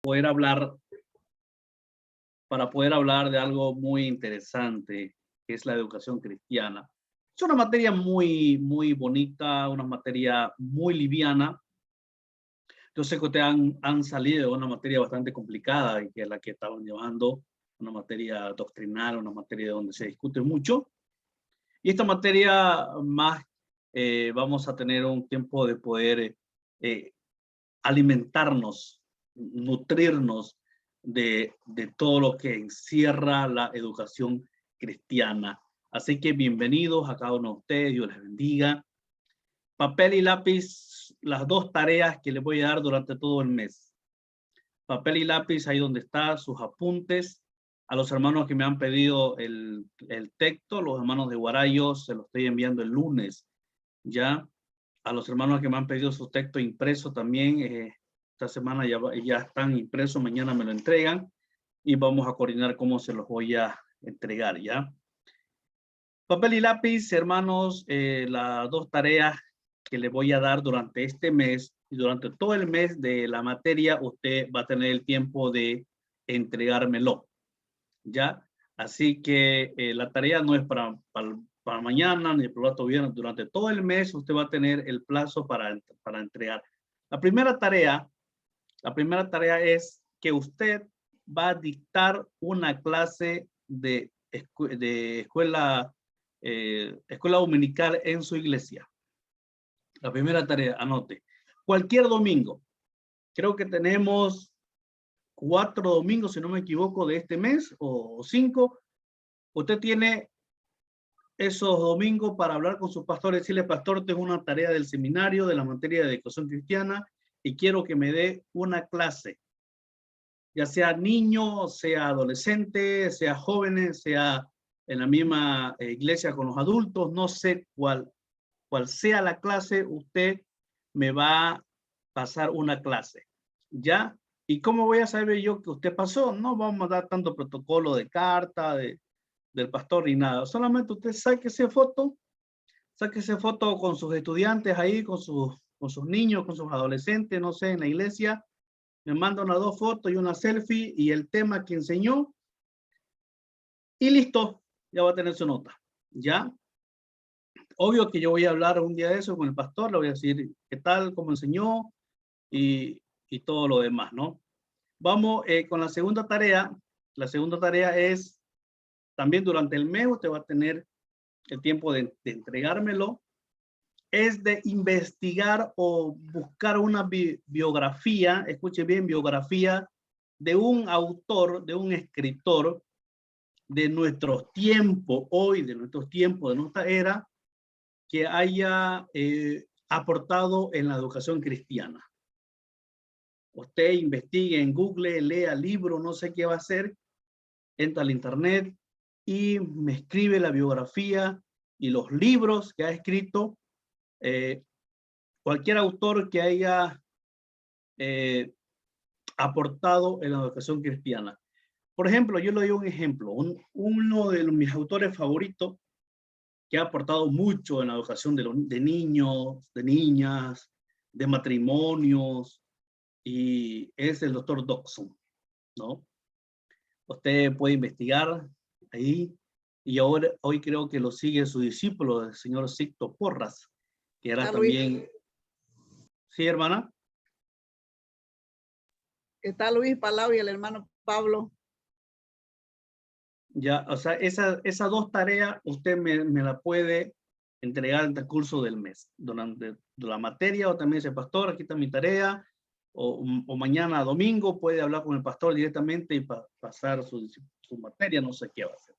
poder hablar, de algo muy interesante, que es la educación cristiana. Es una materia muy, muy bonita, una materia muy liviana. Yo sé que ustedes han salido de una materia bastante complicada, y que es la que estaban llevando, una materia doctrinal, una materia donde se discute mucho. Y esta materia más vamos a tener un tiempo de poder alimentarnos, nutrirnos de todo lo que encierra la educación cristiana. Así que bienvenidos a cada uno de ustedes, Dios les bendiga. Papel y lápiz, las dos tareas que les voy a dar durante todo el mes. Papel y lápiz, ahí donde está, sus apuntes. A los hermanos que me han pedido el texto, los hermanos de Guarayo, se lo estoy enviando el lunes, ¿ya? A los hermanos que me han pedido su texto impreso también, esta semana ya están impresos, mañana me lo entregan y vamos a coordinar cómo se los voy a entregar, ¿ya? Papel y lápiz, hermanos, las dos tareas que le voy a dar durante este mes y durante todo el mes de la materia, usted va a tener el tiempo de entregármelo, ¿ya? Así que la tarea no es para mañana ni para el otro viernes. Durante todo el mes usted va a tener el plazo para entregar. La primera tarea es que usted va a dictar una clase de escuela dominical en su iglesia. La primera tarea, anote. Cualquier domingo. Creo que tenemos 4 domingos, si no me equivoco, de este mes, o 5. Usted tiene esos domingos para hablar con su pastor y decirle: pastor, tengo una tarea del seminario de la materia de educación cristiana y quiero que me dé una clase, ya sea niño, sea adolescente, sea jóvenes, sea en la misma iglesia con los adultos, no sé cuál sea la clase, usted me va a pasar una clase, ¿ya? ¿Y cómo voy a saber yo que usted pasó? No vamos a dar tanto protocolo de carta del pastor ni nada. Solamente usted sáquese foto con sus estudiantes ahí, con sus niños, con sus adolescentes, no sé, en la iglesia. Me manda unas 2 fotos y una selfie y el tema que enseñó. Y listo, ya va a tener su nota, ¿ya? Obvio que yo voy a hablar un día de eso con el pastor, le voy a decir qué tal, cómo enseñó y todo lo demás, ¿no? Vamos con la segunda tarea. La segunda tarea es, también durante el mes usted va a tener el tiempo de entregármelo, es de investigar o buscar una biografía, escuche bien, biografía de un autor, de un escritor de nuestros tiempos, hoy, de nuestros tiempos, de nuestra era, que haya aportado en la educación cristiana. Usted investigue en Google, lea libros, no sé qué va a hacer, entra al internet y me escribe la biografía y los libros que ha escrito cualquier autor que haya aportado en la educación cristiana. Por ejemplo, yo le doy un ejemplo. Uno de mis autores favoritos que ha aportado mucho en la educación de niños, de niñas, de matrimonios, y es el doctor Dodson, ¿no? Usted puede investigar ahí, y hoy creo que lo sigue su discípulo, el señor Sixto Porras, que era también... Sí, hermana. Está Luis Palau y el hermano Pablo. Ya, o sea, esas 2 tareas usted me la puede entregar en el curso del mes, durante la materia, o también dice: pastor, aquí está mi tarea, o mañana domingo puede hablar con el pastor directamente y pasar su materia, no sé qué va a hacer.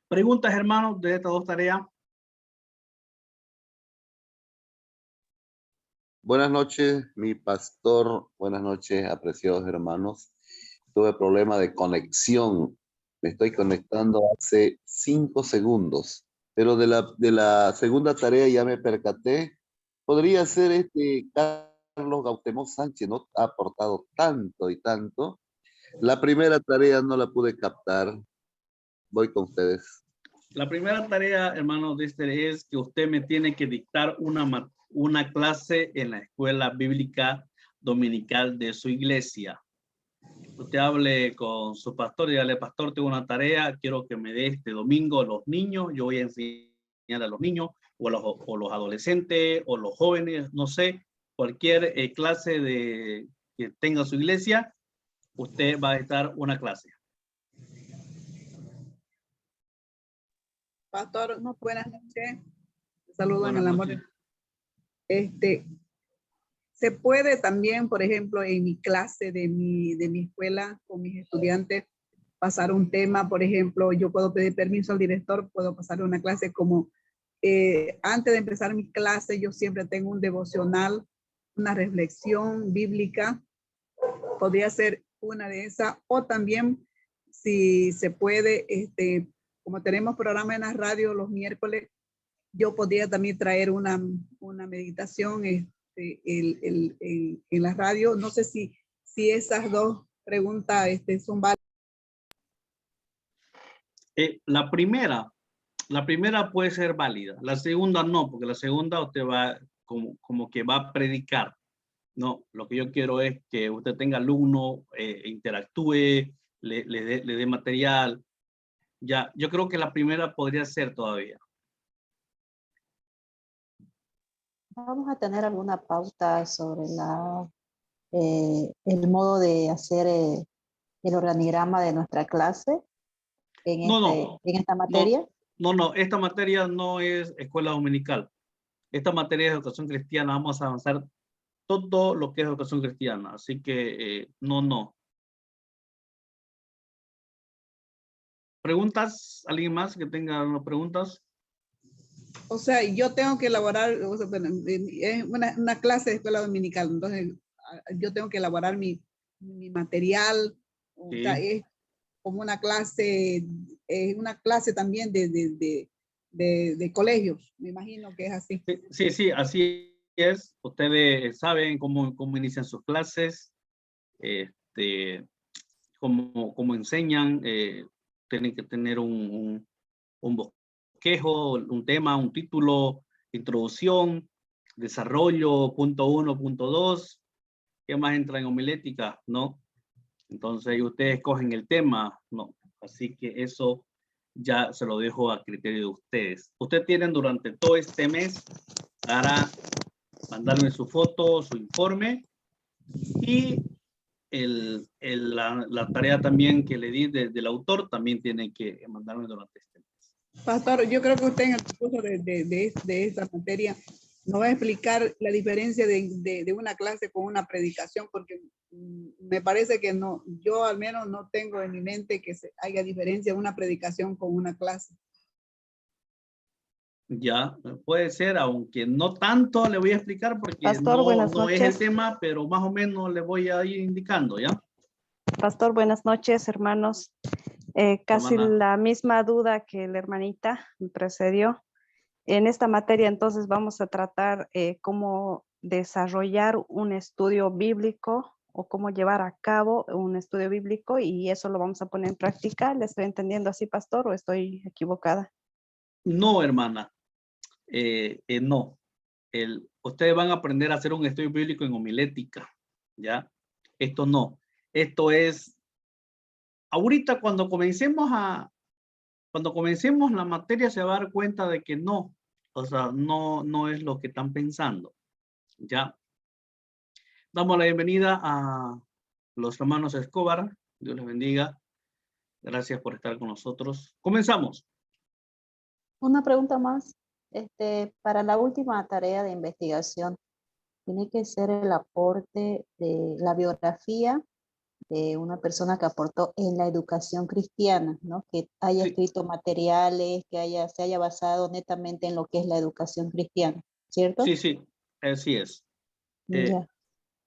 ¿Preguntas, hermanos, de estas 2 tareas? Buenas noches, mi pastor. Buenas noches, apreciados hermanos. Tuve problema de conexión. Me estoy conectando hace 5 segundos. Pero de la segunda tarea ya me percaté. Podría ser Carlos Gautemós Sánchez, ¿no? Ha aportado tanto y tanto. La primera tarea no la pude captar. Voy con ustedes. La primera tarea, hermano, es que usted me tiene que dictar una clase en la escuela bíblica dominical de su iglesia. usted hable con su pastor y dígale, pastor, tengo una tarea, quiero que me dé este domingo a los niños, yo voy a enseñar a los niños o los adolescentes o los jóvenes, no sé, cualquier clase que tenga su iglesia, usted va a estar una clase. Pastor, buenas noches. Saludos en Buenas el amor. noches. Se puede también, por ejemplo, en mi clase de mi escuela con mis estudiantes, pasar un tema, por ejemplo, yo puedo pedir permiso al director, puedo pasar una clase como, antes de empezar mi clase, yo siempre tengo un devocional, una reflexión bíblica, podría ser una de esas, o también, si se puede, como tenemos programa en la radio los miércoles, yo podría también traer una meditación en la radio. No sé si esas dos preguntas son válidas. La primera puede ser válida, la segunda no, porque la segunda usted va como que va a predicar. No, lo que yo quiero es que usted tenga alumno, interactúe, le dé material. Ya, yo creo que la primera podría ser todavía. Vamos a tener alguna pauta sobre el modo de hacer el organigrama de nuestra clase en esta materia. No, esta materia no es escuela dominical. Esta materia es educación cristiana. Vamos a avanzar todo lo que es educación cristiana. Así que no. ¿Preguntas? ¿Alguien más que tenga preguntas? O sea, yo tengo que elaborar, o sea, bueno, es una clase de escuela dominical, entonces yo tengo que elaborar mi material, o Sí. sea, es como una clase también de colegios, me imagino que es así. Sí, así es. Ustedes saben cómo inician sus clases, cómo enseñan, tienen que tener un bosquejo, un tema, un título, introducción, desarrollo, punto 1, punto 2. ¿Qué más entra en homilética? ¿No? Entonces ustedes escogen el tema, ¿no? Así que eso ya se lo dejo a criterio de ustedes. Ustedes tienen durante todo este mes para mandarme su foto, su informe y la tarea también que le di del autor también tiene que mandarme durante este mes. Pastor, yo creo que usted en el curso de esta materia nos va a explicar la diferencia de una clase con una predicación, porque me parece que no, yo al menos no tengo en mi mente que haya diferencia de una predicación con una clase. Ya, puede ser, aunque no tanto le voy a explicar porque Pastor, buenas no es noches. el tema, pero más o menos le voy a ir indicando, ¿ya? Pastor, buenas noches, hermanos. Casi Hermana. la misma duda que la hermanita me precedió. En esta materia, entonces, vamos a tratar cómo desarrollar un estudio bíblico o cómo llevar a cabo un estudio bíblico, y eso lo vamos a poner en práctica. ¿Le estoy entendiendo así, pastor, o estoy equivocada? No, hermana. No. Ustedes van a aprender a hacer un estudio bíblico en homilética, ¿ya? Esto no. Esto es, ahorita cuando comencemos la materia se va a dar cuenta de que no, o sea, no es lo que están pensando, ¿ya? Damos la bienvenida a los hermanos Escobar. Dios les bendiga. Gracias por estar con nosotros. Comenzamos. Una pregunta más. Para la última tarea de investigación, tiene que ser el aporte de la biografía de una persona que aportó en la educación cristiana, ¿no? Que haya Sí. escrito materiales, que se haya basado netamente en lo que es la educación cristiana, ¿cierto? Sí, así es. Ya.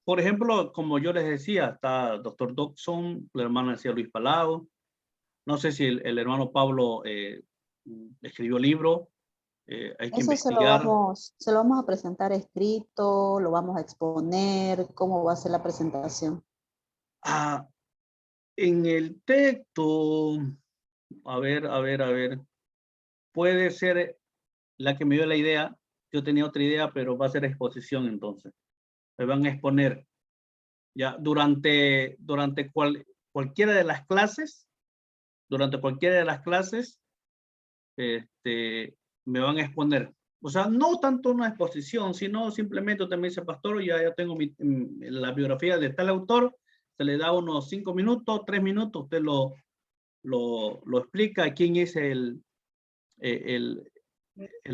Por ejemplo, como yo les decía, está Dr. Dobson, la hermana decía Luis Palau. No sé si el hermano Pablo escribió libro. Hay que Eso investigar. se lo vamos a presentar escrito, lo vamos a exponer, ¿cómo va a ser la presentación? En el texto, a ver, puede ser la que me dio la idea. Yo tenía otra idea, pero va a ser exposición entonces. Me van a exponer ya durante cualquiera de las clases, durante cualquiera de las clases, me van a exponer. O sea, no tanto una exposición, sino simplemente usted me dice, pastor, ya tengo la biografía de tal autor, se le da unos 5 minutos, 3 minutos, usted lo explica, quién es el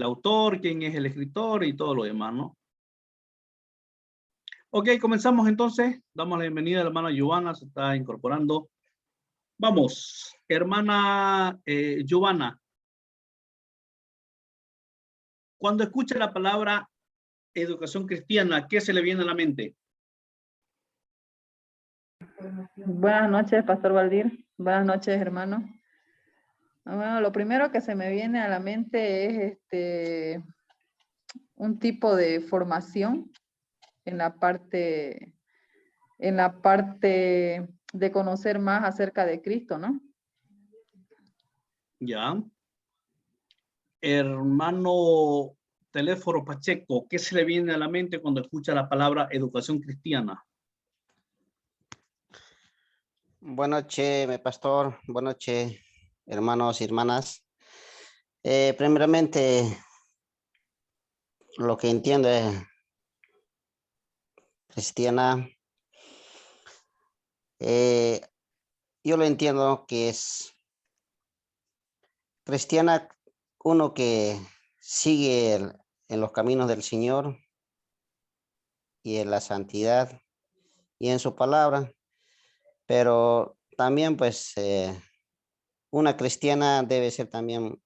autor, quién es el escritor y todo lo demás, ¿no? Ok, comenzamos entonces. Damos la bienvenida a la hermana Giovanna, se está incorporando. Vamos, hermana Giovanna. Cuando escucha la palabra educación cristiana, ¿qué se le viene a la mente? Buenas noches, Pastor Valdir. Buenas noches, hermano. Bueno, lo primero que se me viene a la mente es un tipo de formación en la parte de conocer más acerca de Cristo, ¿no? Ya. Hermano Teléfono Pacheco, ¿qué se le viene a la mente cuando escucha la palabra educación cristiana? Buenas noches, mi pastor. Buenas noches, hermanos y hermanas. Primeramente, lo que entiendo es cristiana. Yo lo entiendo que es cristiana, uno que sigue en los caminos del Señor y en la santidad y en su palabra, pero también pues una cristiana debe ser también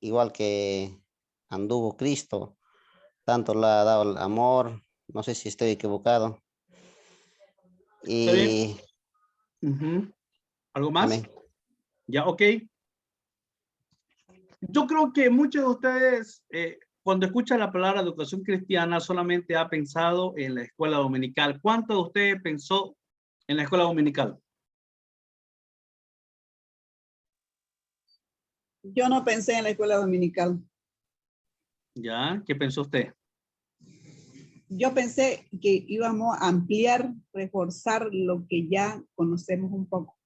igual que anduvo Cristo, tanto le ha dado el amor, no sé si estoy equivocado. ¿Está bien? Y ¿Algo más? amén. Ya, ok. Yo creo que muchos de ustedes, cuando escuchan la palabra educación cristiana, solamente ha pensado en la escuela dominical. ¿Cuántos de ustedes pensó en la escuela dominical? Yo no pensé en la escuela dominical. ¿Ya? ¿Qué pensó usted? Yo pensé que íbamos a ampliar, reforzar lo que ya conocemos un poco,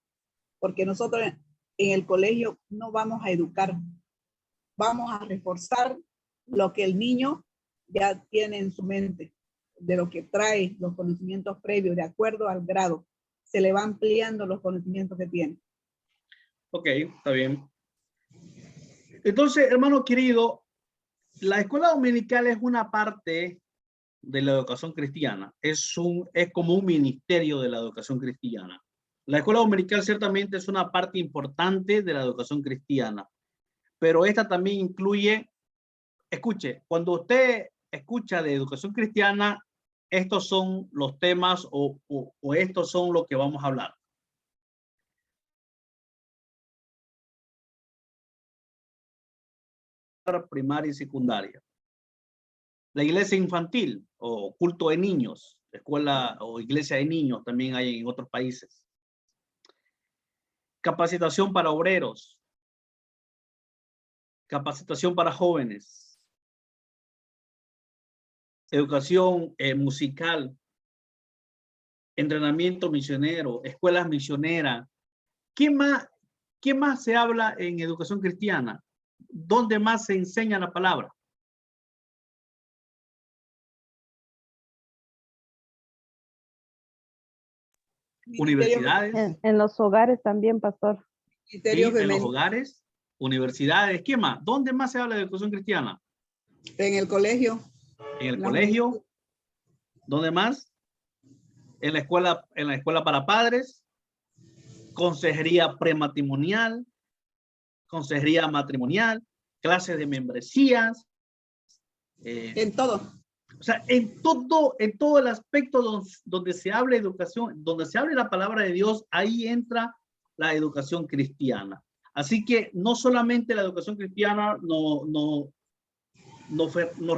porque nosotros en el colegio no vamos a educar, vamos a reforzar lo que el niño ya tiene en su mente, de lo que trae los conocimientos previos, de acuerdo al grado. Se le va ampliando los conocimientos que tiene. Ok, está bien. Entonces, hermano querido, la escuela dominical es una parte de la educación cristiana. Es como un ministerio de la educación cristiana. La escuela dominical ciertamente es una parte importante de la educación cristiana, pero esta también incluye, escuche, cuando usted escucha de educación cristiana, estos son los temas o estos son lo que vamos a hablar. Primaria y secundaria. La iglesia infantil o culto de niños, escuela o iglesia de niños también hay en otros países. Capacitación para obreros. Capacitación para jóvenes. Educación musical. Entrenamiento misionero. Escuelas misioneras. ¿Qué más se habla en educación cristiana? ¿Dónde más se enseña la palabra? Universidades. En los hogares también, pastor. Sí, en los hogares, universidades. ¿Qué más? ¿Dónde más se habla de educación cristiana? En el colegio. En el colegio. ¿Dónde más? En la escuela para padres. Consejería prematrimonial. Consejería matrimonial. Clases de membresías. En todo. O sea, en todo el aspecto donde se habla educación, donde se habla la palabra de Dios, ahí entra la educación cristiana. Así que no solamente la educación cristiana nos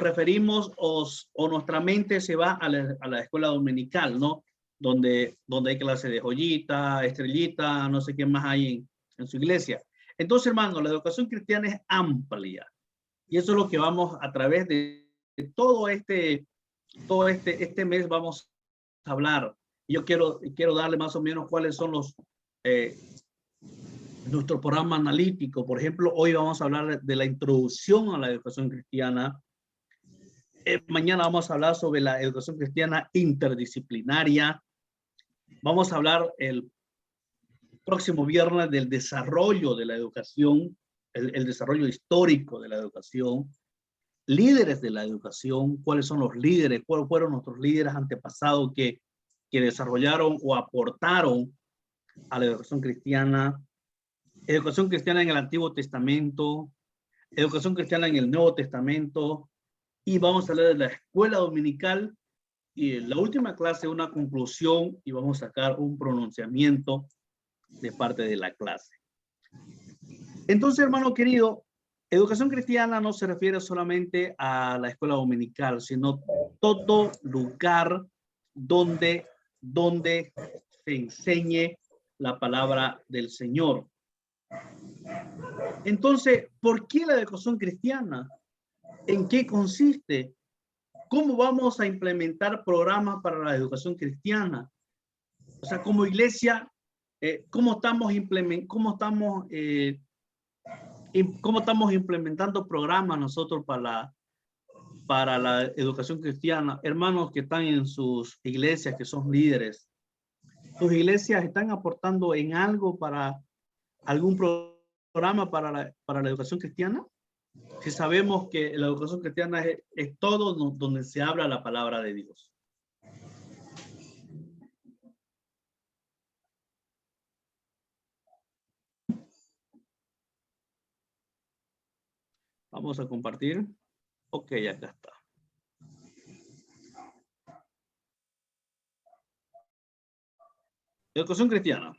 referimos o nuestra mente se va a la escuela dominical, ¿no? Donde hay clase de joyita, estrellita, no sé qué más hay en su iglesia. Entonces, hermano, la educación cristiana es amplia. Y eso es lo que vamos a través de todo este mes vamos a hablar. Yo quiero darle más o menos cuáles son nuestro programa analítico. Por ejemplo, hoy vamos a hablar de la introducción a la educación cristiana. Mañana vamos a hablar sobre la educación cristiana interdisciplinaria. Vamos a hablar el próximo viernes del desarrollo de la educación, el desarrollo histórico de la educación, líderes de la educación, cuáles son los líderes, cuáles fueron nuestros líderes antepasados que desarrollaron o aportaron a la educación cristiana en el Antiguo Testamento, educación cristiana en el Nuevo Testamento, y vamos a hablar de la escuela dominical, y en la última clase una conclusión, y vamos a sacar un pronunciamiento de parte de la clase. Entonces, hermano querido, educación cristiana no se refiere solamente a la escuela dominical, sino todo lugar donde se enseñe la palabra del Señor. Entonces, ¿por qué la educación cristiana? ¿En qué consiste? ¿Cómo vamos a implementar programas para la educación cristiana? O sea, como iglesia, ¿cómo estamos implementando programas nosotros para la educación cristiana? Hermanos que están en sus iglesias, que son líderes, ¿sus iglesias están aportando en algo para algún programa para la educación cristiana? Si sabemos que la educación cristiana es todo donde se habla la palabra de Dios. Vamos a compartir. Ok, acá está. Educación cristiana.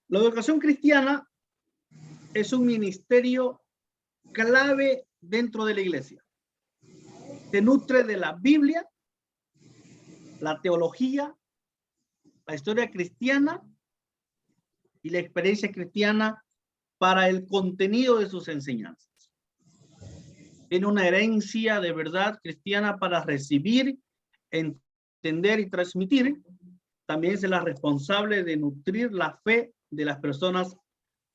La educación cristiana es un ministerio clave dentro de la iglesia. Se nutre de la Biblia, la teología, la historia cristiana y la experiencia cristiana para el contenido de sus enseñanzas. Tiene una herencia de verdad cristiana para recibir, entender y transmitir. También es la responsable de nutrir la fe de las personas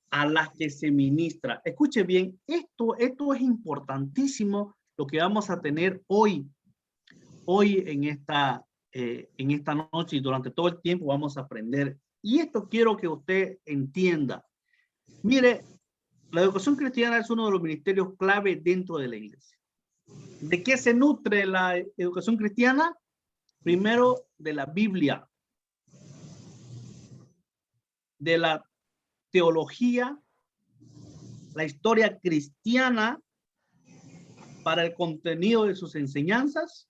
a las que se ministra. Escuche bien, esto es importantísimo lo que vamos a tener hoy en esta noche, y durante todo el tiempo vamos a aprender. Y esto quiero que usted entienda. Mire, la educación cristiana es uno de los ministerios clave dentro de la iglesia. ¿De qué se nutre la educación cristiana? Primero, de la Biblia, de la teología, la historia cristiana para el contenido de sus enseñanzas.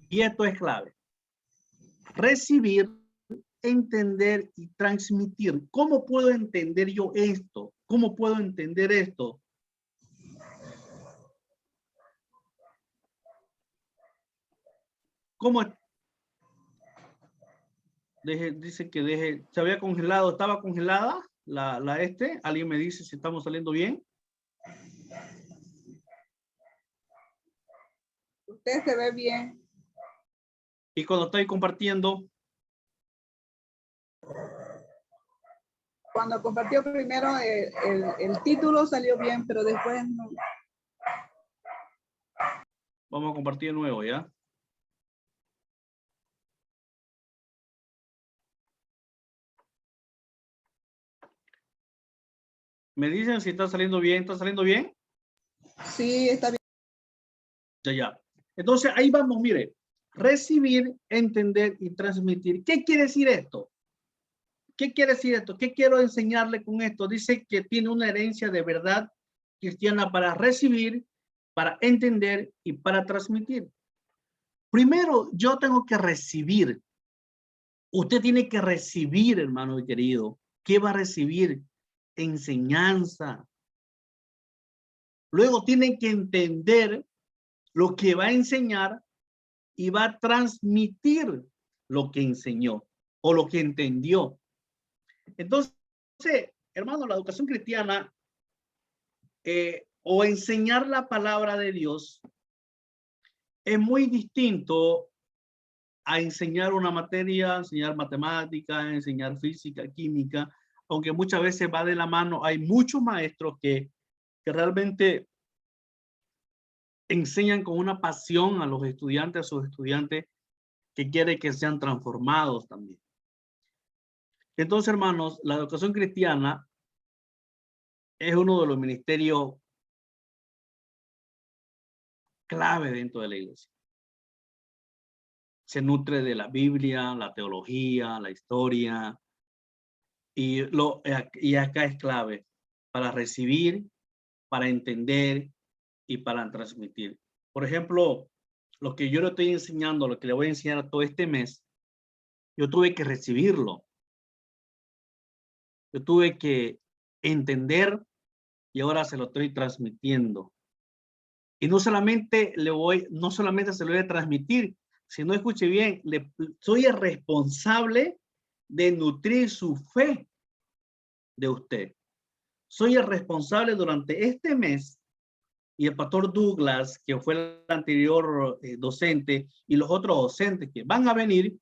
Y esto es clave. Recibir, entender y transmitir. ¿Cómo puedo entender yo esto? ¿Cómo puedo entender esto? ¿Cómo? Dice que se había congelado, estaba congelada alguien me dice si estamos saliendo bien. Usted se ve bien. Y cuando estoy compartiendo. Cuando compartió primero el título salió bien, pero después no. Vamos a compartir de nuevo, ¿ya? Me dicen si está saliendo bien. ¿Está saliendo bien? Sí, está bien. Ya. Entonces, ahí vamos, mire. Recibir, entender y transmitir. ¿Qué quiere decir esto? ¿Qué quiere decir esto? ¿Qué quiero enseñarle con esto? Dice que tiene una herencia de verdad cristiana para recibir, para entender y para transmitir. Primero, yo tengo que recibir. Usted tiene que recibir, hermano querido. ¿Qué va a recibir? Enseñanza. Luego tiene que entender lo que va a enseñar y va a transmitir lo que enseñó o lo que entendió. Entonces, hermano, la educación cristiana o enseñar la palabra de Dios es muy distinto a enseñar una materia, enseñar matemática, enseñar física, química, aunque muchas veces va de la mano. Hay muchos maestros que realmente enseñan con una pasión a los estudiantes, a sus estudiantes, que quiere que sean transformados también. Entonces, hermanos, la educación cristiana es uno de los ministerios clave dentro de la iglesia. Se nutre de la Biblia, la teología, la historia, y acá es clave para recibir, para entender y para transmitir. Por ejemplo, lo que yo le estoy enseñando, lo que le voy a enseñar todo este mes, yo tuve que recibirlo. Yo tuve que entender y ahora se lo estoy transmitiendo. Y no solamente se lo voy a transmitir, sino, escuche bien, soy el responsable de nutrir su fe de usted. Soy el responsable durante este mes, y el pastor Douglas, que fue el anterior docente, y los otros docentes que van a venir,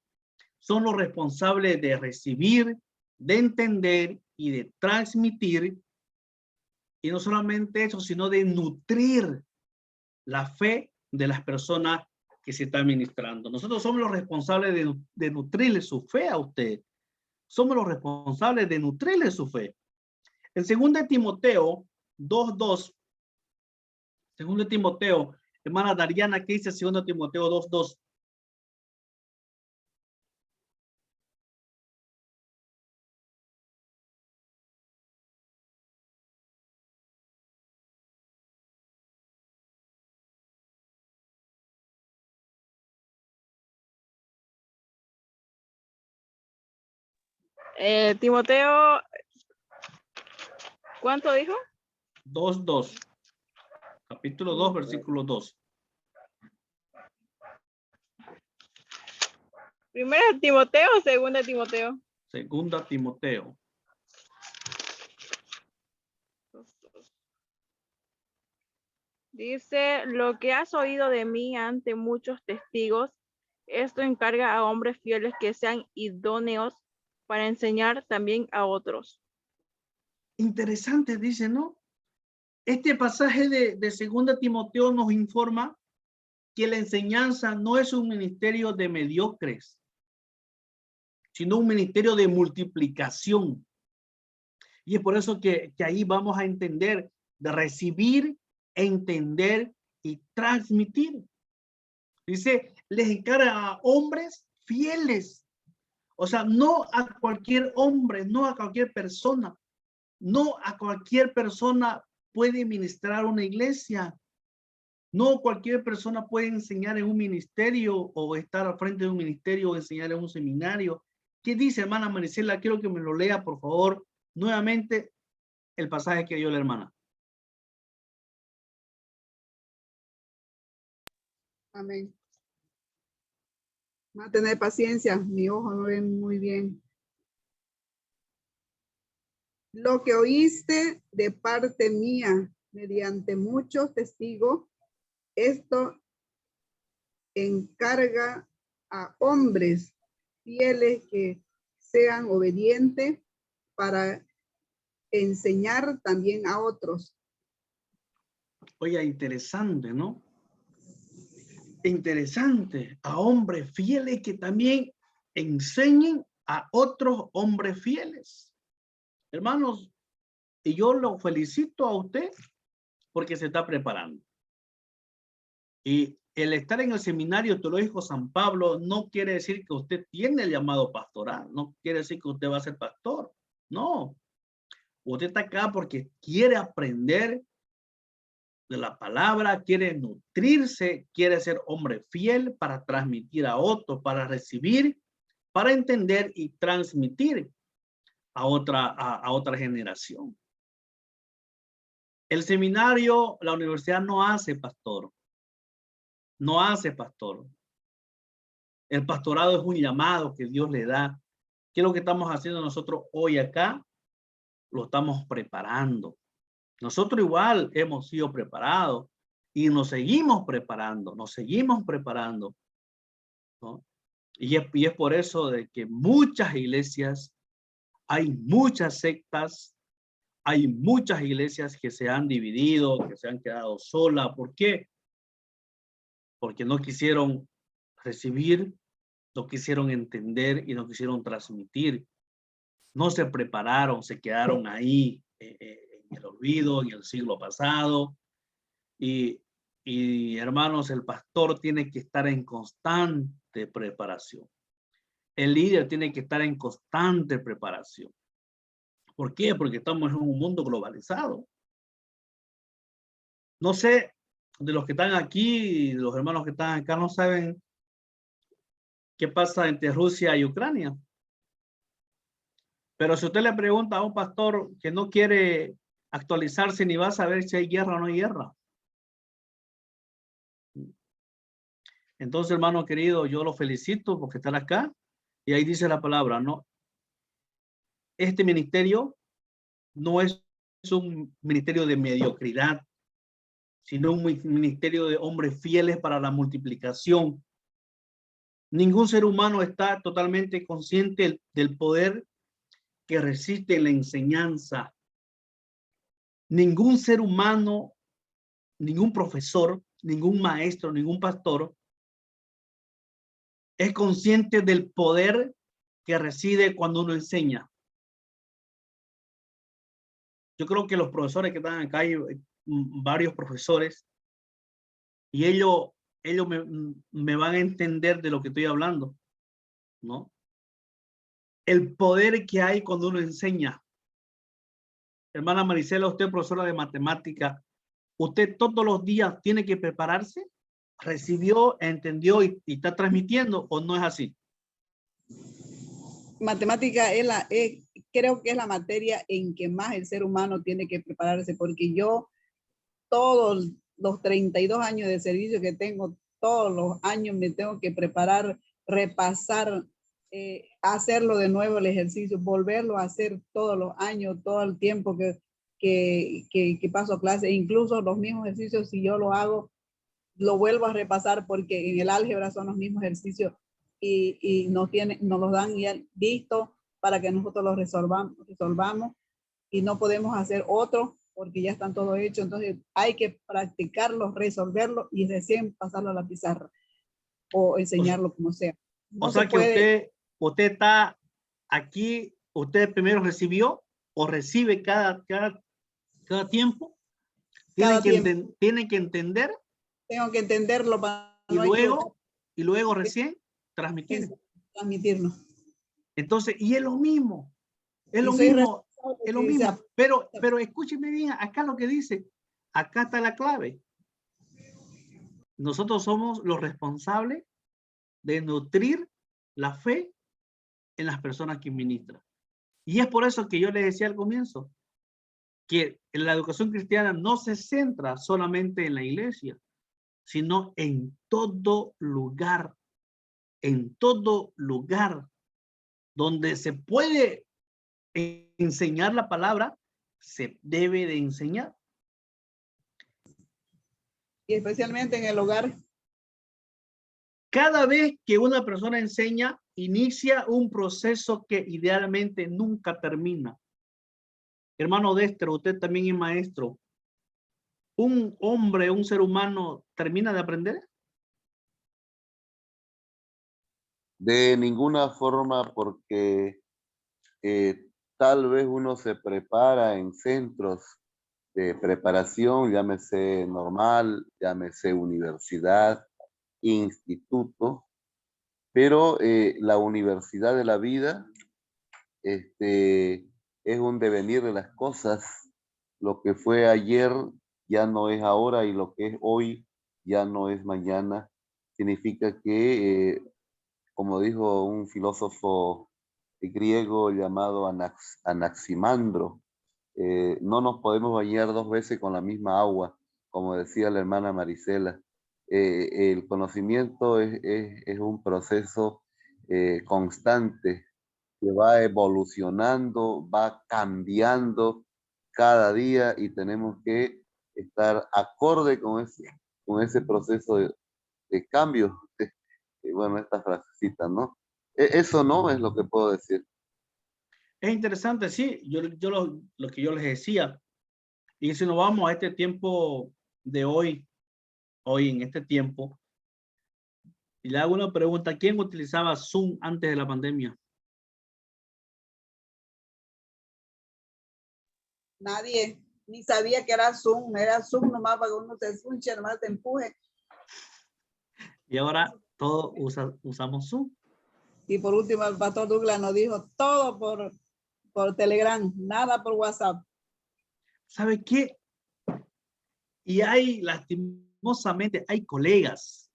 son los responsables de recibir, de entender y de transmitir, y no solamente eso, sino de nutrir la fe de las personas que se están ministrando. Nosotros somos los responsables de nutrirle su fe a usted. Somos los responsables de nutrirle su fe. En 2 Timoteo 2:2, 2 Timoteo, hermana Dariana, ¿qué dice 2 Timoteo 2:2? Timoteo, ¿cuánto dijo? 2:2. Capítulo 2, versículo 2. ¿Primera Timoteo o segunda Timoteo? 2 Timoteo. Dice, lo que has oído de mí ante muchos testigos, esto encarga a hombres fieles que sean idóneos para enseñar también a otros. Interesante, dice, ¿no? Este pasaje de 2 Timoteo nos informa que la enseñanza no es un ministerio de mediocres, sino un ministerio de multiplicación. Y es por eso que ahí vamos a entender, de recibir, entender y transmitir. Dice, les encarga a hombres fieles. O sea, no a cualquier hombre, no a cualquier persona. No a cualquier persona puede ministrar una iglesia. No cualquier persona puede enseñar en un ministerio o estar al frente de un ministerio o enseñar en un seminario. ¿Qué dice, hermana Maricela? Quiero que me lo lea, por favor, nuevamente el pasaje que dio la hermana. Amén. Va a tener paciencia, mi ojo no ve muy bien. Lo que oíste de parte mía mediante muchos testigos, esto encarga a hombres fieles que sean obedientes para enseñar también a otros. Oye, interesante, ¿no? Interesante, a hombres fieles que también enseñen a otros hombres fieles. Hermanos, y yo lo felicito a usted porque se está preparando. Y el estar en el seminario teológico San Pablo no quiere decir que usted tiene el llamado pastoral, no quiere decir que usted va a ser pastor, no. Usted está acá porque quiere aprender de la palabra, quiere nutrirse, quiere ser hombre fiel para transmitir a otros, para recibir, para entender y transmitir a otra generación. El seminario, la universidad no hace pastor. No hace pastor. El pastorado es un llamado que Dios le da. ¿Qué es lo que estamos haciendo nosotros hoy acá? Lo estamos preparando. Nosotros igual hemos sido preparados y nos seguimos preparando, ¿no? Y es por eso de que muchas iglesias, hay muchas sectas, hay muchas iglesias que se han dividido, que se han quedado solas. ¿Por qué? Porque no quisieron recibir, no quisieron entender y no quisieron transmitir. No se prepararon, se quedaron ahí en el olvido, en el siglo pasado. Y hermanos, el pastor tiene que estar en constante preparación. El líder tiene que estar en constante preparación. ¿Por qué? Porque estamos en un mundo globalizado. No sé, de los que están aquí, los hermanos que están acá, no saben qué pasa entre Rusia y Ucrania. Pero si usted le pregunta a un pastor que no quiere actualizarse ni va a saber si hay guerra o no hay guerra. Entonces, hermano querido, yo lo felicito porque están acá. Y ahí dice la palabra, ¿no? Este ministerio no es un ministerio de mediocridad, sino un ministerio de hombres fieles para la multiplicación. Ningún ser humano está totalmente consciente del poder que resiste la enseñanza. Ningún ser humano, ningún profesor, ningún maestro, ningún pastor es consciente del poder que reside cuando uno enseña. Yo creo que los profesores que están acá, hay varios profesores, y ellos me van a entender de lo que estoy hablando, ¿no? El poder que hay cuando uno enseña. Hermana Marisela, usted profesora de matemática, usted todos los días tiene que prepararse, recibió, entendió y está transmitiendo, ¿o no es así? Matemática creo que es la materia en que más el ser humano tiene que prepararse, porque yo todos los 32 años de servicio que tengo, todos los años me tengo que preparar, repasar, hacerlo de nuevo el ejercicio, volverlo a hacer todos los años, todo el tiempo que paso clase, incluso los mismos ejercicios, si yo lo hago, lo vuelvo a repasar porque en el álgebra son los mismos ejercicios y nos los dan ya listo para que nosotros los resolvamos y no podemos hacer otro porque ya están todos hechos. Entonces hay que practicarlo, resolverlo y recién pasarlo a la pizarra o enseñarlo como sea. No, o sea que usted está aquí, usted primero recibió o recibe cada tiempo. Tiene que entender. Tengo que entenderlo para y luego recién transmitirlo. Entonces, y es lo mismo. Es lo mismo. Es lo mismo. Pero escúcheme bien, acá lo que dice, acá está la clave. Nosotros somos los responsables de nutrir la fe en las personas que ministran. Y es por eso que yo les decía al comienzo, que la educación cristiana no se centra solamente en la iglesia, sino en todo lugar donde se puede enseñar la palabra, se debe de enseñar. Y especialmente en el hogar. Cada vez que una persona enseña, inicia un proceso que idealmente nunca termina. Hermano Dexter, usted también es maestro. ¿Un hombre, un ser humano, termina de aprender? De ninguna forma, porque tal vez uno se prepara en centros de preparación, llámese normal, llámese universidad, instituto, pero la universidad de la vida es un devenir de las cosas. Lo que fue ayer ya no es ahora y lo que es hoy ya no es mañana. Significa que, como dijo un filósofo griego llamado Anaximandro, no nos podemos bañar dos veces con la misma agua, como decía la hermana Marisela. El conocimiento es un proceso constante que va evolucionando, va cambiando cada día y tenemos que estar acorde con ese proceso de cambio. y bueno, esta frasecita, ¿no? Eso no es lo que puedo decir. Es interesante, sí. Lo que yo les decía. Y si nos vamos a este tiempo de hoy en este tiempo, y le hago una pregunta, ¿quién utilizaba Zoom antes de la pandemia? Nadie, ni sabía que era Zoom nomás para que uno se escuche, nomás te empuje. Y ahora todos usamos Zoom. Y por último, el pastor Douglas nos dijo todo por Telegram, nada por WhatsApp. ¿Sabe qué? Y hay, lastimosamente, hay colegas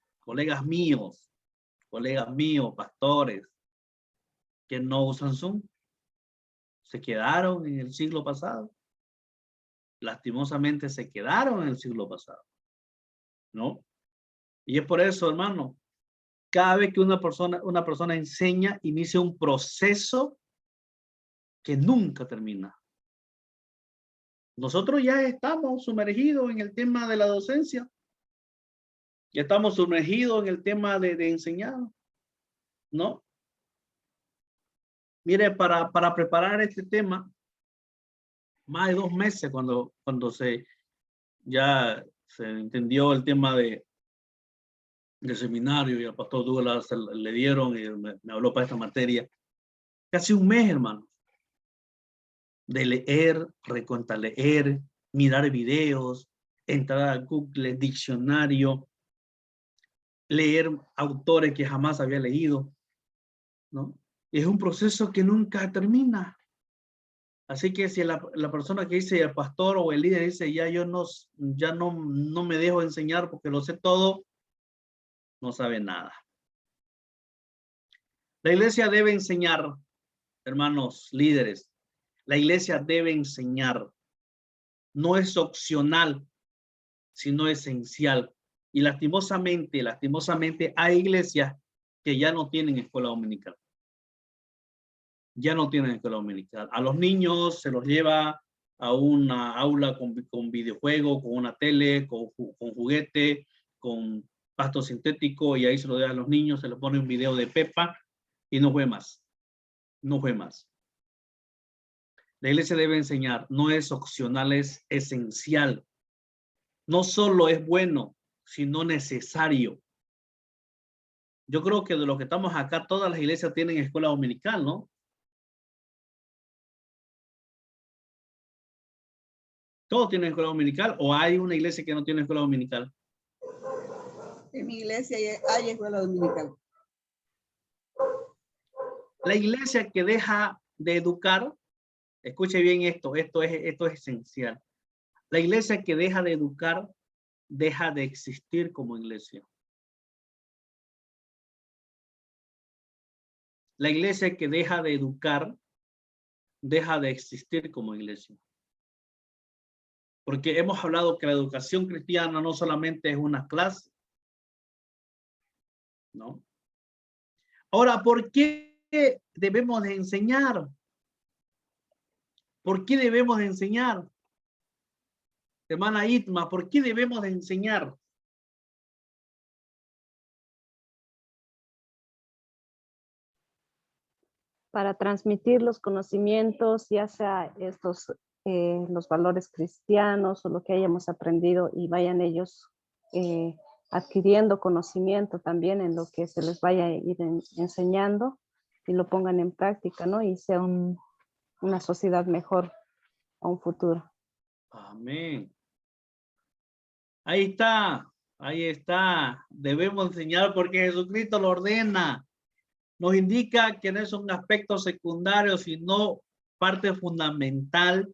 míos, pastores, que no usan Zoom. Se quedaron en el siglo pasado. Lastimosamente se quedaron en el siglo pasado. ¿No? Y es por eso, hermano, cada vez que una persona enseña, inicia un proceso que nunca termina. Nosotros ya estamos sumergidos en el tema de la docencia. Ya estamos sumergidos en el tema de enseñar, ¿no? Mire, para preparar este tema, más de 2 meses cuando ya se entendió el tema del seminario y al pastor Douglas le dieron y me habló para esta materia. Casi 1 mes, hermano, de leer, leer, mirar videos, entrar a Google, diccionario, leer autores que jamás había leído, ¿no? Y es un proceso que nunca termina. Así que si la persona que dice el pastor o el líder dice ya no me dejo enseñar porque lo sé todo, no sabe nada. La iglesia debe enseñar, hermanos líderes. La iglesia debe enseñar. No es opcional, sino esencial. Y lastimosamente hay iglesias que ya no tienen escuela dominical. Ya no tienen escuela dominical. A los niños se los lleva a una aula con videojuego, con una tele, con juguete, con pasto sintético, y ahí se lo deja a los niños, se les pone un video de Pepa y no fue más. No fue más. La iglesia debe enseñar, no es opcional, es esencial. No solo es bueno, sino necesario. Yo creo que de los que estamos acá, todas las iglesias tienen escuela dominical, ¿no? ¿Todos tienen escuela dominical o hay una iglesia que no tiene escuela dominical? En mi iglesia hay escuela dominical. La iglesia que deja de educar, escuche bien esto es esencial. La iglesia que deja de educar, deja de existir como iglesia. La iglesia que deja de educar, deja de existir como iglesia. Porque hemos hablado que la educación cristiana no solamente es una clase, ¿no? Ahora, ¿por qué debemos de enseñar? ¿Por qué debemos de enseñar? Hermana Itma, ¿por qué debemos de enseñar? Para transmitir los conocimientos, ya sea los valores cristianos o lo que hayamos aprendido, y vayan ellos adquiriendo conocimiento también en lo que se les vaya a ir enseñando y lo pongan en práctica, ¿no? Y sea una sociedad mejor a un futuro. Amén. Ahí está, ahí está. Debemos enseñar porque Jesucristo lo ordena. Nos indica que no es un aspecto secundario, sino parte fundamental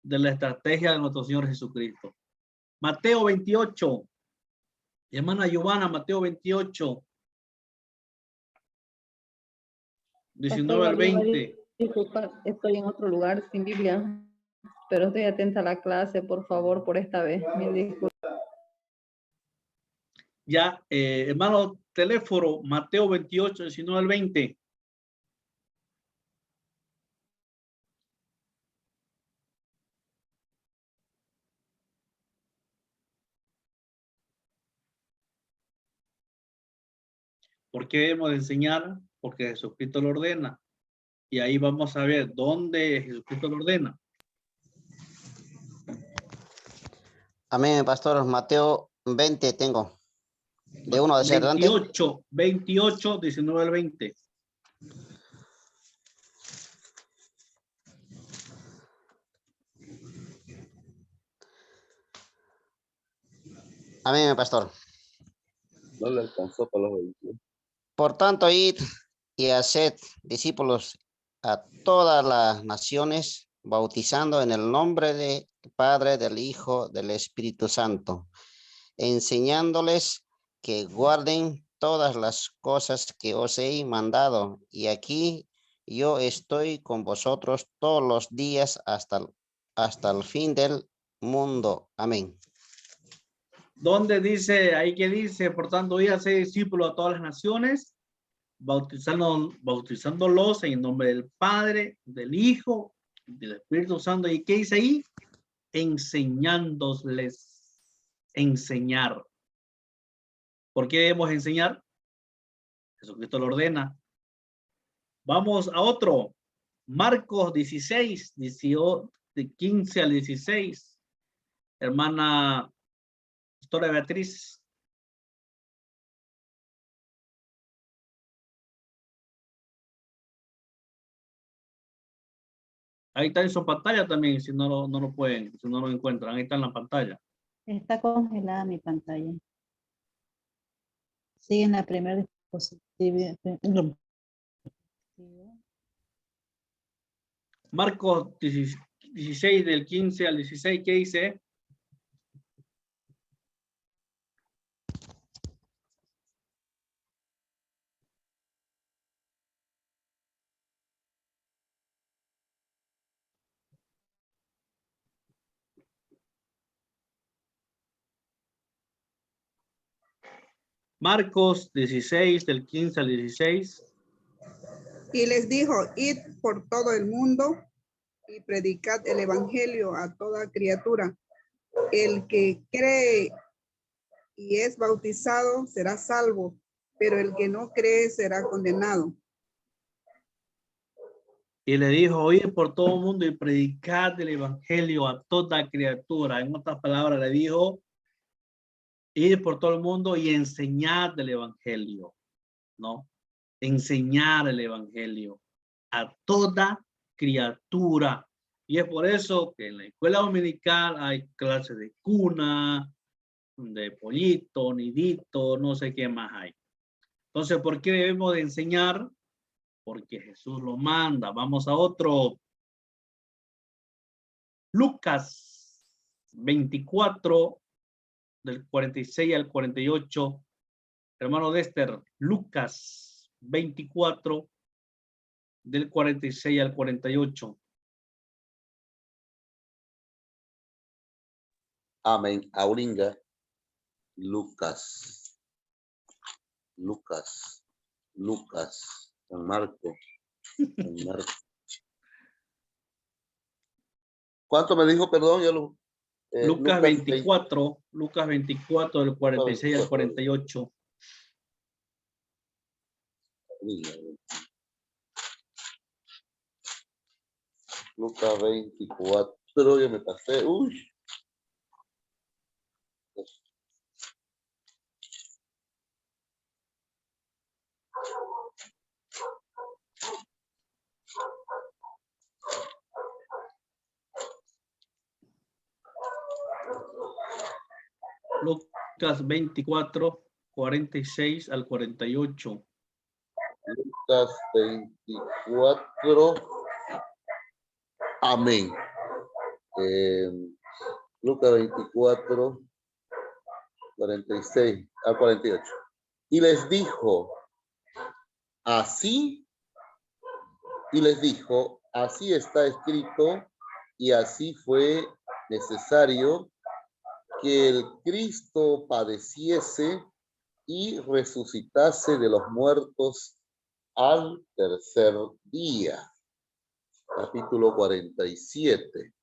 de la estrategia de nuestro Señor Jesucristo. Mateo 28. Hermana Giovanna, Mateo 28. 19 al 20. Disculpa, estoy en otro lugar sin Biblia, pero estoy atenta a la clase, por favor, por esta vez. Mil disculpas. Ya, hermano, teléfono, Mateo 28, 19 al 20. ¿Por qué debemos de enseñar? Porque Jesucristo lo ordena. Y ahí vamos a ver dónde Jesucristo lo ordena. Amén, pastor. Mateo 20 tengo. De 1 hacia adelante. 28, 19 al 20. Amén, pastor. No le alcanzó para los 21. Por tanto, id y haced discípulos a todas las naciones, bautizando en el nombre del Padre, del Hijo, del Espíritu Santo, enseñándoles que guarden todas las cosas que os he mandado. Y aquí yo estoy con vosotros todos los días hasta el fin del mundo. Amén. ¿Dónde dice, ahí que dice, por tanto, id a ser discípulos a todas las naciones, bautizándolos en el nombre del Padre, del Hijo, del Espíritu Santo? ¿Y qué dice ahí? Enseñándoles, enseñar. ¿Por qué debemos enseñar? Jesucristo lo ordena. Vamos a otro. Marcos 16, 18, de 15 al 16. Hermana Pastora Beatriz. Ahí está en su pantalla también, si no lo pueden, si no lo encuentran. Ahí está en la pantalla. Está congelada mi pantalla. Sigue en la primera diapositiva. Marcos 16 del 15 al 16, ¿qué dice? Marcos 16 del 15 al 16. Y les dijo, id por todo el mundo y predicad el evangelio a toda criatura. El que cree y es bautizado será salvo, pero el que no cree será condenado. Y le dijo, ir por todo el mundo y predicar el evangelio a toda criatura. En otras palabras, le dijo, ir por todo el mundo y enseñar del evangelio, ¿no? Enseñar el evangelio a toda criatura. Y es por eso que en la escuela dominical hay clases de cuna, de pollito, nidito, no sé qué más hay. Entonces, ¿por qué debemos de enseñar? Porque Jesús lo manda. Vamos a otro. Lucas 24, del 46 al 48. Hermano Dexter, Lucas 24, del 46 al 48. Amén. Auringa. Lucas. San Marco. ¿Cuánto me dijo, perdón? Ya lo, Lucas 24, Lucas 24, del 46 al 48. Lucas 24, ya me pasé. Uy. Lucas 24, 46 al 48. Lucas 24. Amén. Lucas 24, 46 al 48. Y les dijo, así está escrito, y así fue necesario que el Cristo padeciese y resucitase de los muertos al tercer día. Capítulo 47.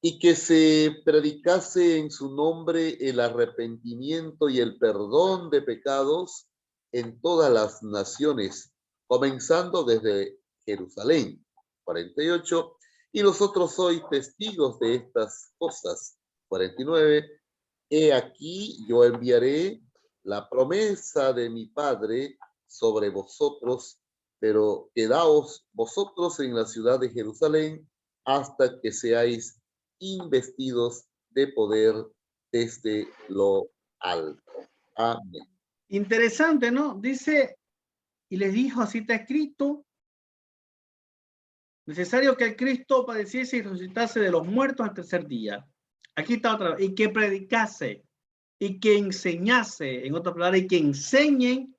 Y que se predicase en su nombre el arrepentimiento y el perdón de pecados en todas las naciones, comenzando desde Jerusalén. 48. Y vosotros sois testigos de estas cosas. 49. He aquí yo enviaré la promesa de mi Padre sobre vosotros, pero quedaos vosotros en la ciudad de Jerusalén hasta que seáis investidos de poder desde lo alto. Amén. Interesante, ¿no? Dice, y les dijo, así está escrito, necesario que el Cristo padeciese y resucitase de los muertos al tercer día. Aquí está otra vez, y que predicase, y que enseñase, en otras palabras, y que enseñen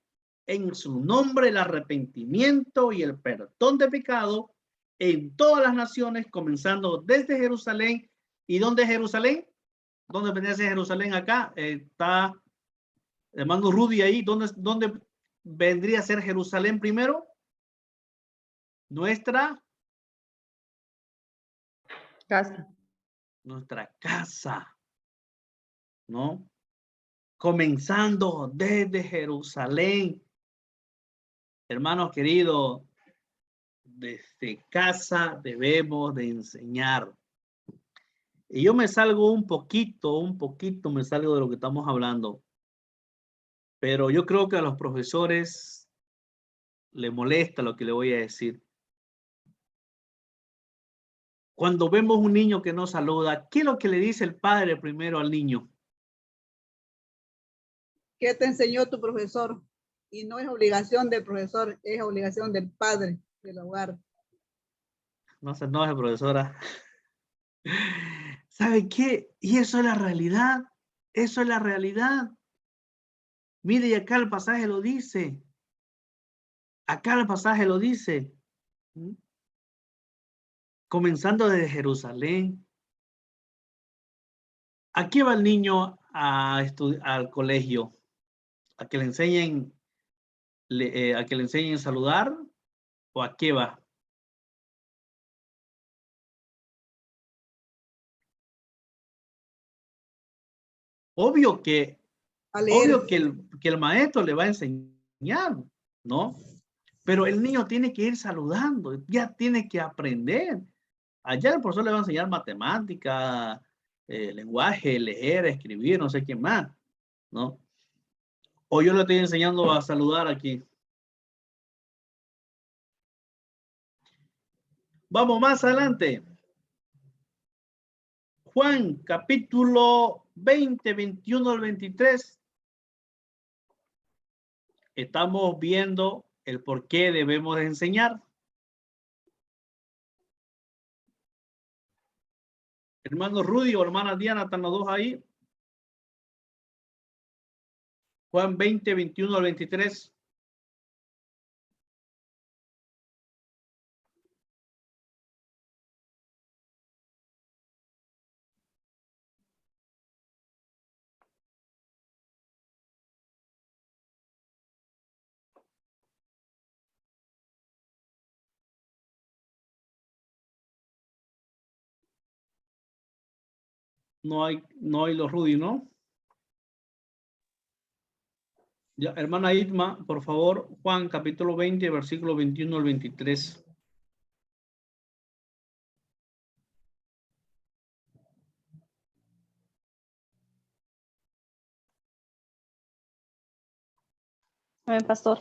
en su nombre el arrepentimiento y el perdón de pecado en todas las naciones, comenzando desde Jerusalén. ¿Y dónde es Jerusalén? ¿Dónde vendría a ser Jerusalén acá? Está hermano Rudy ahí. ¿Dónde vendría a ser Jerusalén primero? Nuestra casa, ¿no? Comenzando desde Jerusalén. Hermanos queridos, desde casa debemos de enseñar. Y yo me salgo un poquito me salgo de lo que estamos hablando. Pero yo creo que a los profesores les molesta lo que le voy a decir. Cuando vemos un niño que no saluda, ¿qué es lo que le dice el padre primero al niño? ¿Qué te enseñó tu profesor? Y no es obligación del profesor, es obligación del padre del hogar. No se enoje, profesora. ¿Sabe qué? Y eso es la realidad. Eso es la realidad. Mire, y acá el pasaje lo dice. Acá el pasaje lo dice. Comenzando desde Jerusalén. ¿A qué va el niño al colegio? ¿A que le enseñen a saludar? ¿O a qué va? Obvio que el maestro le va a enseñar, ¿no? Pero el niño tiene que ir saludando, ya tiene que aprender. Allá el profesor le va a enseñar matemática, lenguaje, leer, escribir, no sé qué más, ¿no? O yo le estoy enseñando a saludar aquí. Vamos más adelante. Juan, capítulo 20, 21 al 23. Estamos viendo el por qué debemos de enseñar. Hermano Rudy o hermana Diana, están los dos ahí. Juan 20, 21 al 23. No hay los Rudy, ¿no? Ya, hermana Itma, por favor, Juan capítulo 20, versículo 21 al 23. Amén, pastor.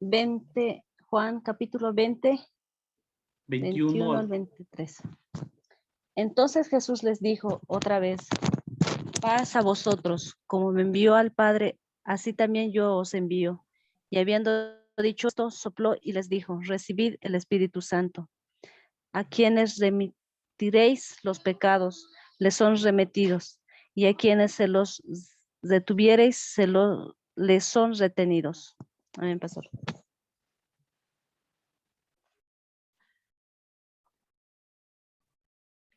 20, Juan capítulo 20, 21 al 23. Entonces Jesús les dijo otra vez: paz a vosotros, como me envió al Padre, así también yo os envío. Y habiendo dicho esto, sopló y les dijo: recibid el Espíritu Santo. A quienes remitiréis los pecados, les son remitidos, y a quienes se los retuviereis, les son retenidos. Amén, pastor.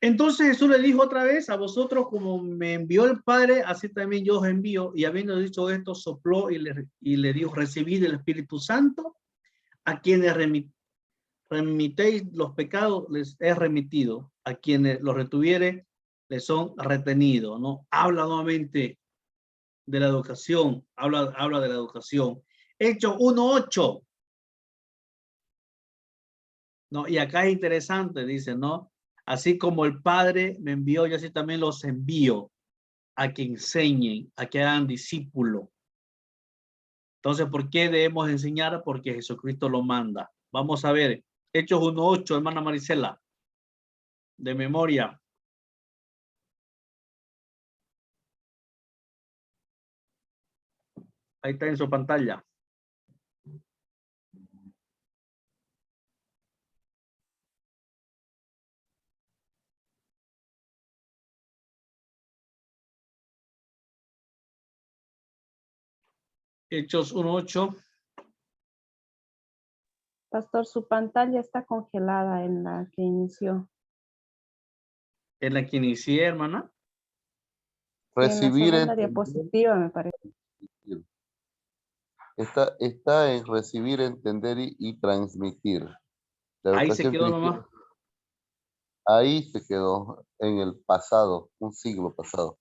Entonces Jesús le dijo otra vez: a vosotros como me envió el Padre, así también yo os envío. Y habiendo dicho esto, sopló y le dijo: recibid el Espíritu Santo. A quienes remitéis los pecados, les es remitido. A quienes los retuviere, les son retenidos, ¿no? Habla nuevamente de la educación, habla de la educación. Hechos 1:8. No, y acá es interesante, dice, ¿no? Así como el Padre me envió, yo así también los envío a que enseñen, a que hagan discípulos. Entonces, ¿por qué debemos enseñar? Porque Jesucristo lo manda. Vamos a ver, Hechos 1:8, hermana Marisela, de memoria. Ahí está en su pantalla. Hechos 1:8. Pastor, su pantalla está congelada en la que inició. En la que inicié, hermana. En la Recibir, segunda entender, diapositiva, me parece. está en recibir, entender y transmitir. La Ahí se educación quedó cristiana, nomás. ahí se quedó en el pasado, un siglo pasado.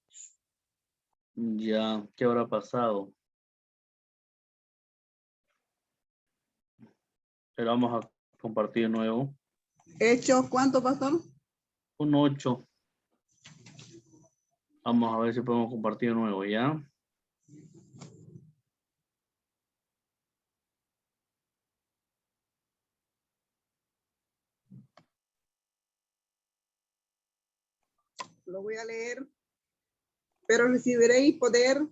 Ya, ¿qué habrá pasado? Pero vamos a compartir de nuevo. Hechos, ¿cuánto, pastor? 1:8. Vamos a ver si podemos compartir de nuevo, ¿ya? Lo voy a leer. Pero recibiréis poder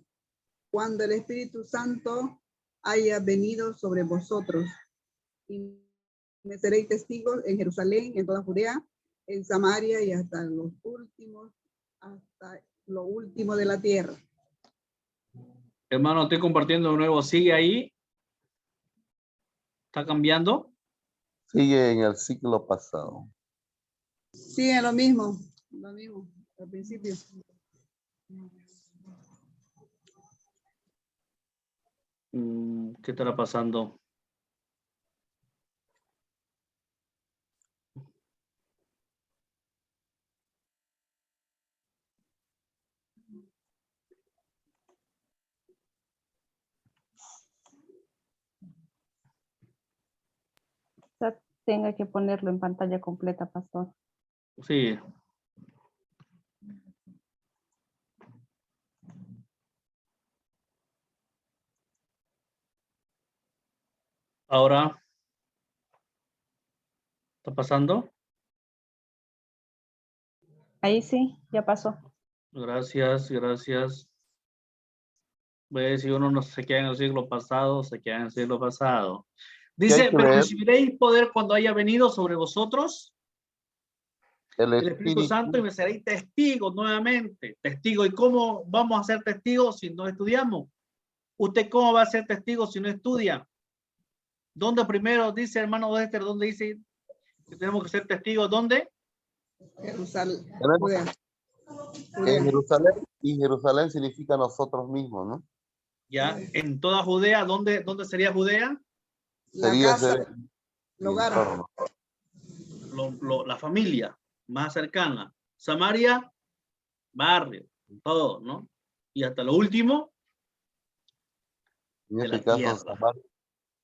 cuando el Espíritu Santo haya venido sobre vosotros. Y me seréis testigos en Jerusalén, en toda Judea, en Samaria y hasta lo último de la tierra. Hermano, estoy compartiendo de nuevo. ¿Sigue ahí? ¿Está cambiando? Sigue en el siglo pasado. Sí, es lo mismo, al principio. ¿Qué estará pasando? Quizá tenga que ponerlo en pantalla completa, pastor. Sí. Ahora. ¿Está pasando? Ahí sí, ya pasó. Gracias, gracias. Ve, si uno no se queda en el siglo pasado, se queda en el siglo pasado. ¿Qué hay Dice, que pero leer? recibiréis poder cuando haya venido sobre vosotros El el Espíritu Santo y me seréis testigos nuevamente. Testigos. ¿Y cómo vamos a ser testigos si no estudiamos? ¿Usted cómo va a ser testigo si no estudia? ¿Dónde primero dice, hermano Dexter, dónde dice que tenemos que ser testigos? ¿Dónde? Jerusalén. Tenemos Judea. en Jerusalén, y Jerusalén significa nosotros mismos, ¿no? Ya, en toda Judea. ¿Dónde sería Judea? La Sería casa, ser el hogar. entorno. La familia más cercana. Samaria, barrio, todo, ¿no? Y hasta lo último En de este la caso, tierra.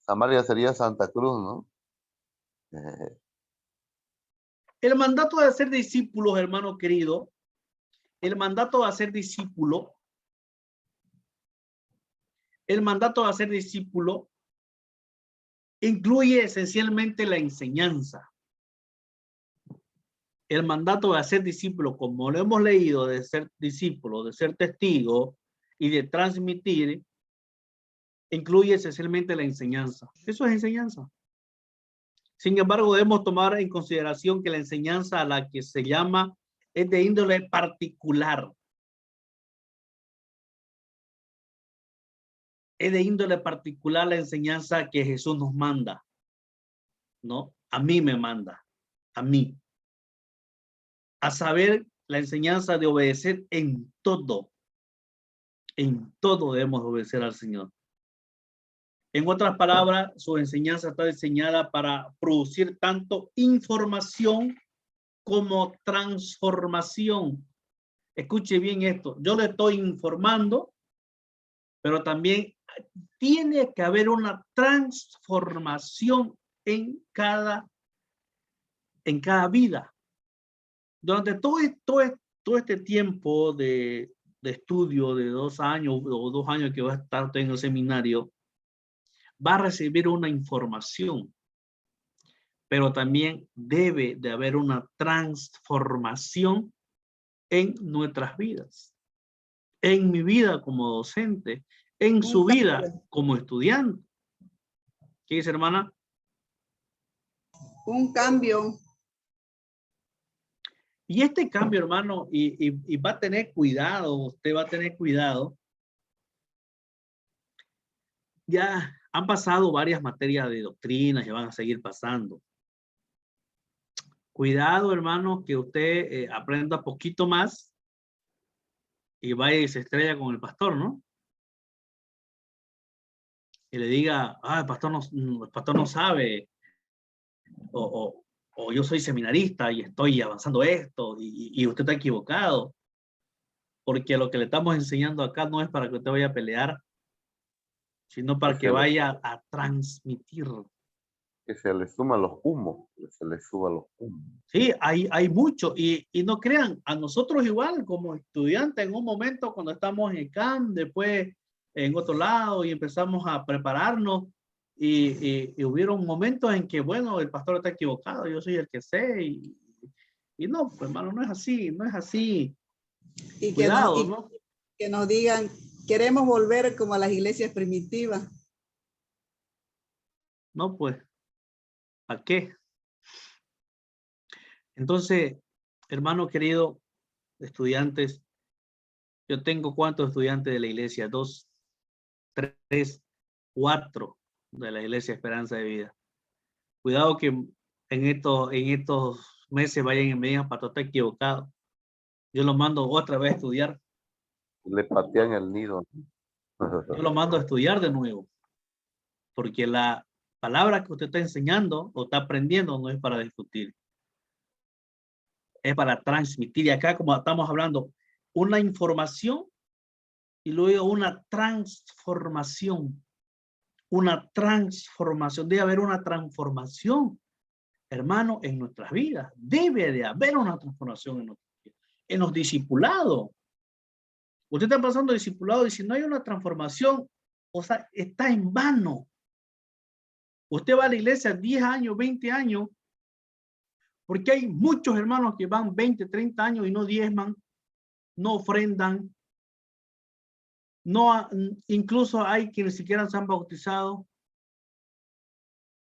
Samaria sería Santa Cruz, ¿no? El mandato de ser discípulos, hermano querido, el mandato de ser discípulo, incluye esencialmente la enseñanza. El mandato de ser discípulo, como lo hemos leído, de ser discípulo, de ser testigo y de transmitir, incluye esencialmente la enseñanza. Eso es enseñanza. Sin embargo, debemos tomar en consideración que la enseñanza a la que se llama es de índole particular. Es de índole particular la enseñanza que Jesús nos manda, ¿no? A mí me manda, a mí. A saber, la enseñanza de obedecer en todo. En todo debemos obedecer al Señor. En otras palabras, su enseñanza está diseñada para producir tanto información como transformación. Escuche bien esto. Yo le estoy informando pero también tiene que haber una transformación en cada vida. Durante todo este tiempo de estudio de 2 años o 2 años que va a estar en el seminario, va a recibir una información, pero también debe de haber una transformación en nuestras vidas, en mi vida como docente, en su vida como estudiante. ¿Qué dice, hermana? Un cambio. Y este cambio, hermano, y va a tener cuidado, usted va a tener cuidado. Ya han pasado varias materias de doctrinas y van a seguir pasando. Cuidado, hermano, que usted aprenda poquito más y vaya y se estrella con el pastor, ¿no? Y le diga, el pastor no sabe, o yo soy seminarista y estoy avanzando esto, y usted está equivocado, porque lo que le estamos enseñando acá no es para que usted vaya a pelear, sino para que vaya a transmitir. Que se le suman los humos, que se le suban los humos. Sí, hay mucho, y no crean, a nosotros igual como estudiantes en un momento cuando estamos en el camp, después en otro lado y empezamos a prepararnos y hubieron momentos en que, bueno, el pastor está equivocado, yo soy el que sé y no, pues, hermano, no es así, no es así. Y Cuidado, que, ¿no? que nos digan, queremos volver como a las iglesias primitivas. No, pues, ¿a qué? Entonces, hermano querido, estudiantes, yo tengo ¿cuántos estudiantes de la iglesia? 2, 3, 4 de la iglesia Esperanza de Vida. Cuidado que en estos meses vayan y me digan, pastor, está equivocado. Yo lo mando otra vez a estudiar. Le patean el nido. Yo lo mando a estudiar de nuevo. Porque la palabra que usted está enseñando o está aprendiendo no es para discutir. Es para transmitir. Y acá, como estamos hablando, una información y luego una transformación. Una transformación. Debe haber una transformación, hermano, en nuestras vidas. Debe de haber una transformación en nuestras vidas. En los discipulados. Usted está pasando discipulado y si no hay una transformación, o sea, está en vano. Usted va a la iglesia 10 años, 20 años, porque hay muchos hermanos que van 20, 30 años y no diezman, no ofrendan, no, incluso hay quienes ni siquiera se han bautizado,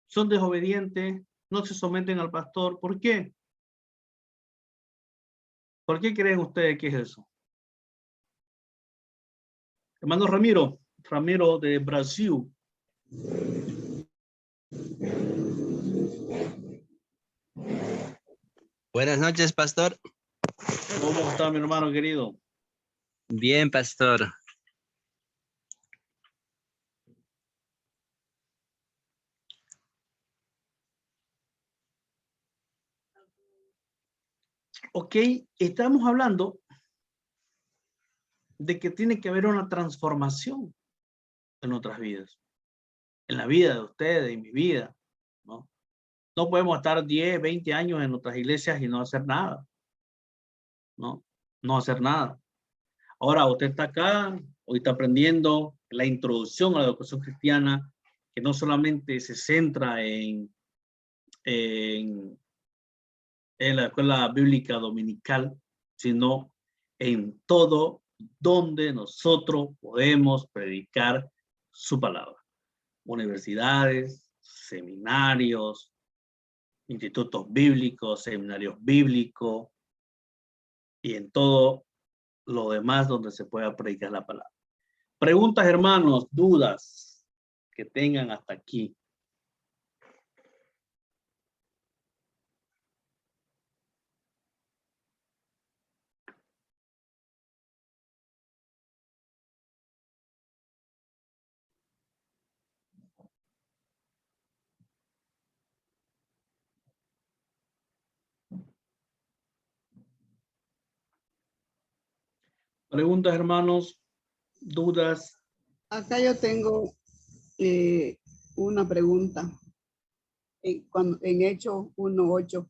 son desobedientes, no se someten al pastor. ¿Por qué? ¿Por qué creen ustedes que es eso? Hermano Ramiro de Brasil. Buenas noches, pastor. ¿Cómo está mi hermano querido? Bien, pastor. Ok, estamos hablando de que tiene que haber una transformación en nuestras vidas, en la vida de ustedes, en mi vida, ¿no? No podemos estar 10, 20 años en nuestras iglesias y no hacer nada, ¿no? No hacer nada. Ahora usted está acá, hoy está aprendiendo la introducción a la educación cristiana, que no solamente se centra en la escuela bíblica dominical, sino en todo donde nosotros podemos predicar su palabra. Universidades, seminarios, institutos bíblicos, seminarios bíblicos y en todo lo demás donde se pueda predicar la palabra. Preguntas, hermanos, dudas que tengan hasta aquí. Preguntas, hermanos, dudas. Acá yo tengo una pregunta. En Hechos 1:8,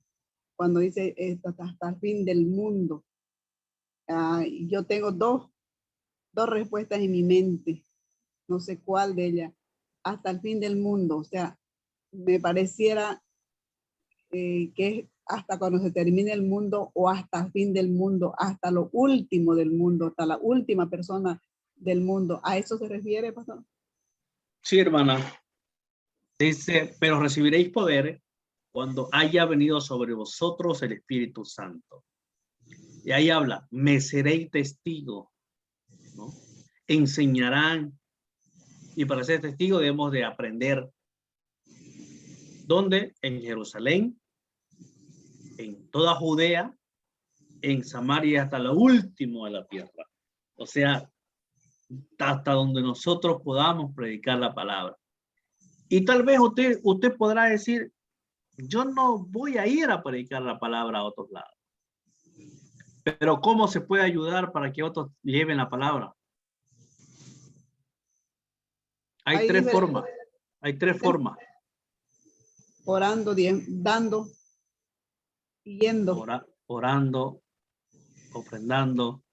cuando dice hasta el fin del mundo. Yo tengo dos respuestas en mi mente. No sé cuál de ellas. Hasta el fin del mundo. O sea, me pareciera que es hasta cuando se termine el mundo o hasta el fin del mundo, hasta lo último del mundo, hasta la última persona del mundo. ¿A eso se refiere, pastor? Sí, hermana. Dice, pero recibiréis poder cuando haya venido sobre vosotros el Espíritu Santo. Y ahí habla, me seréis testigo, ¿no? Enseñarán. Y para ser testigo debemos de aprender. ¿Dónde? En Jerusalén, en toda Judea, en Samaria, hasta lo último de la tierra. O sea, hasta donde nosotros podamos predicar la palabra. Y tal vez usted podrá decir, yo no voy a ir a predicar la palabra a otros lados. Pero ¿cómo se puede ayudar para que otros lleven la palabra? Hay tres formas. Hay tres formas. Orando, dando y yendo. Orando, ofrendando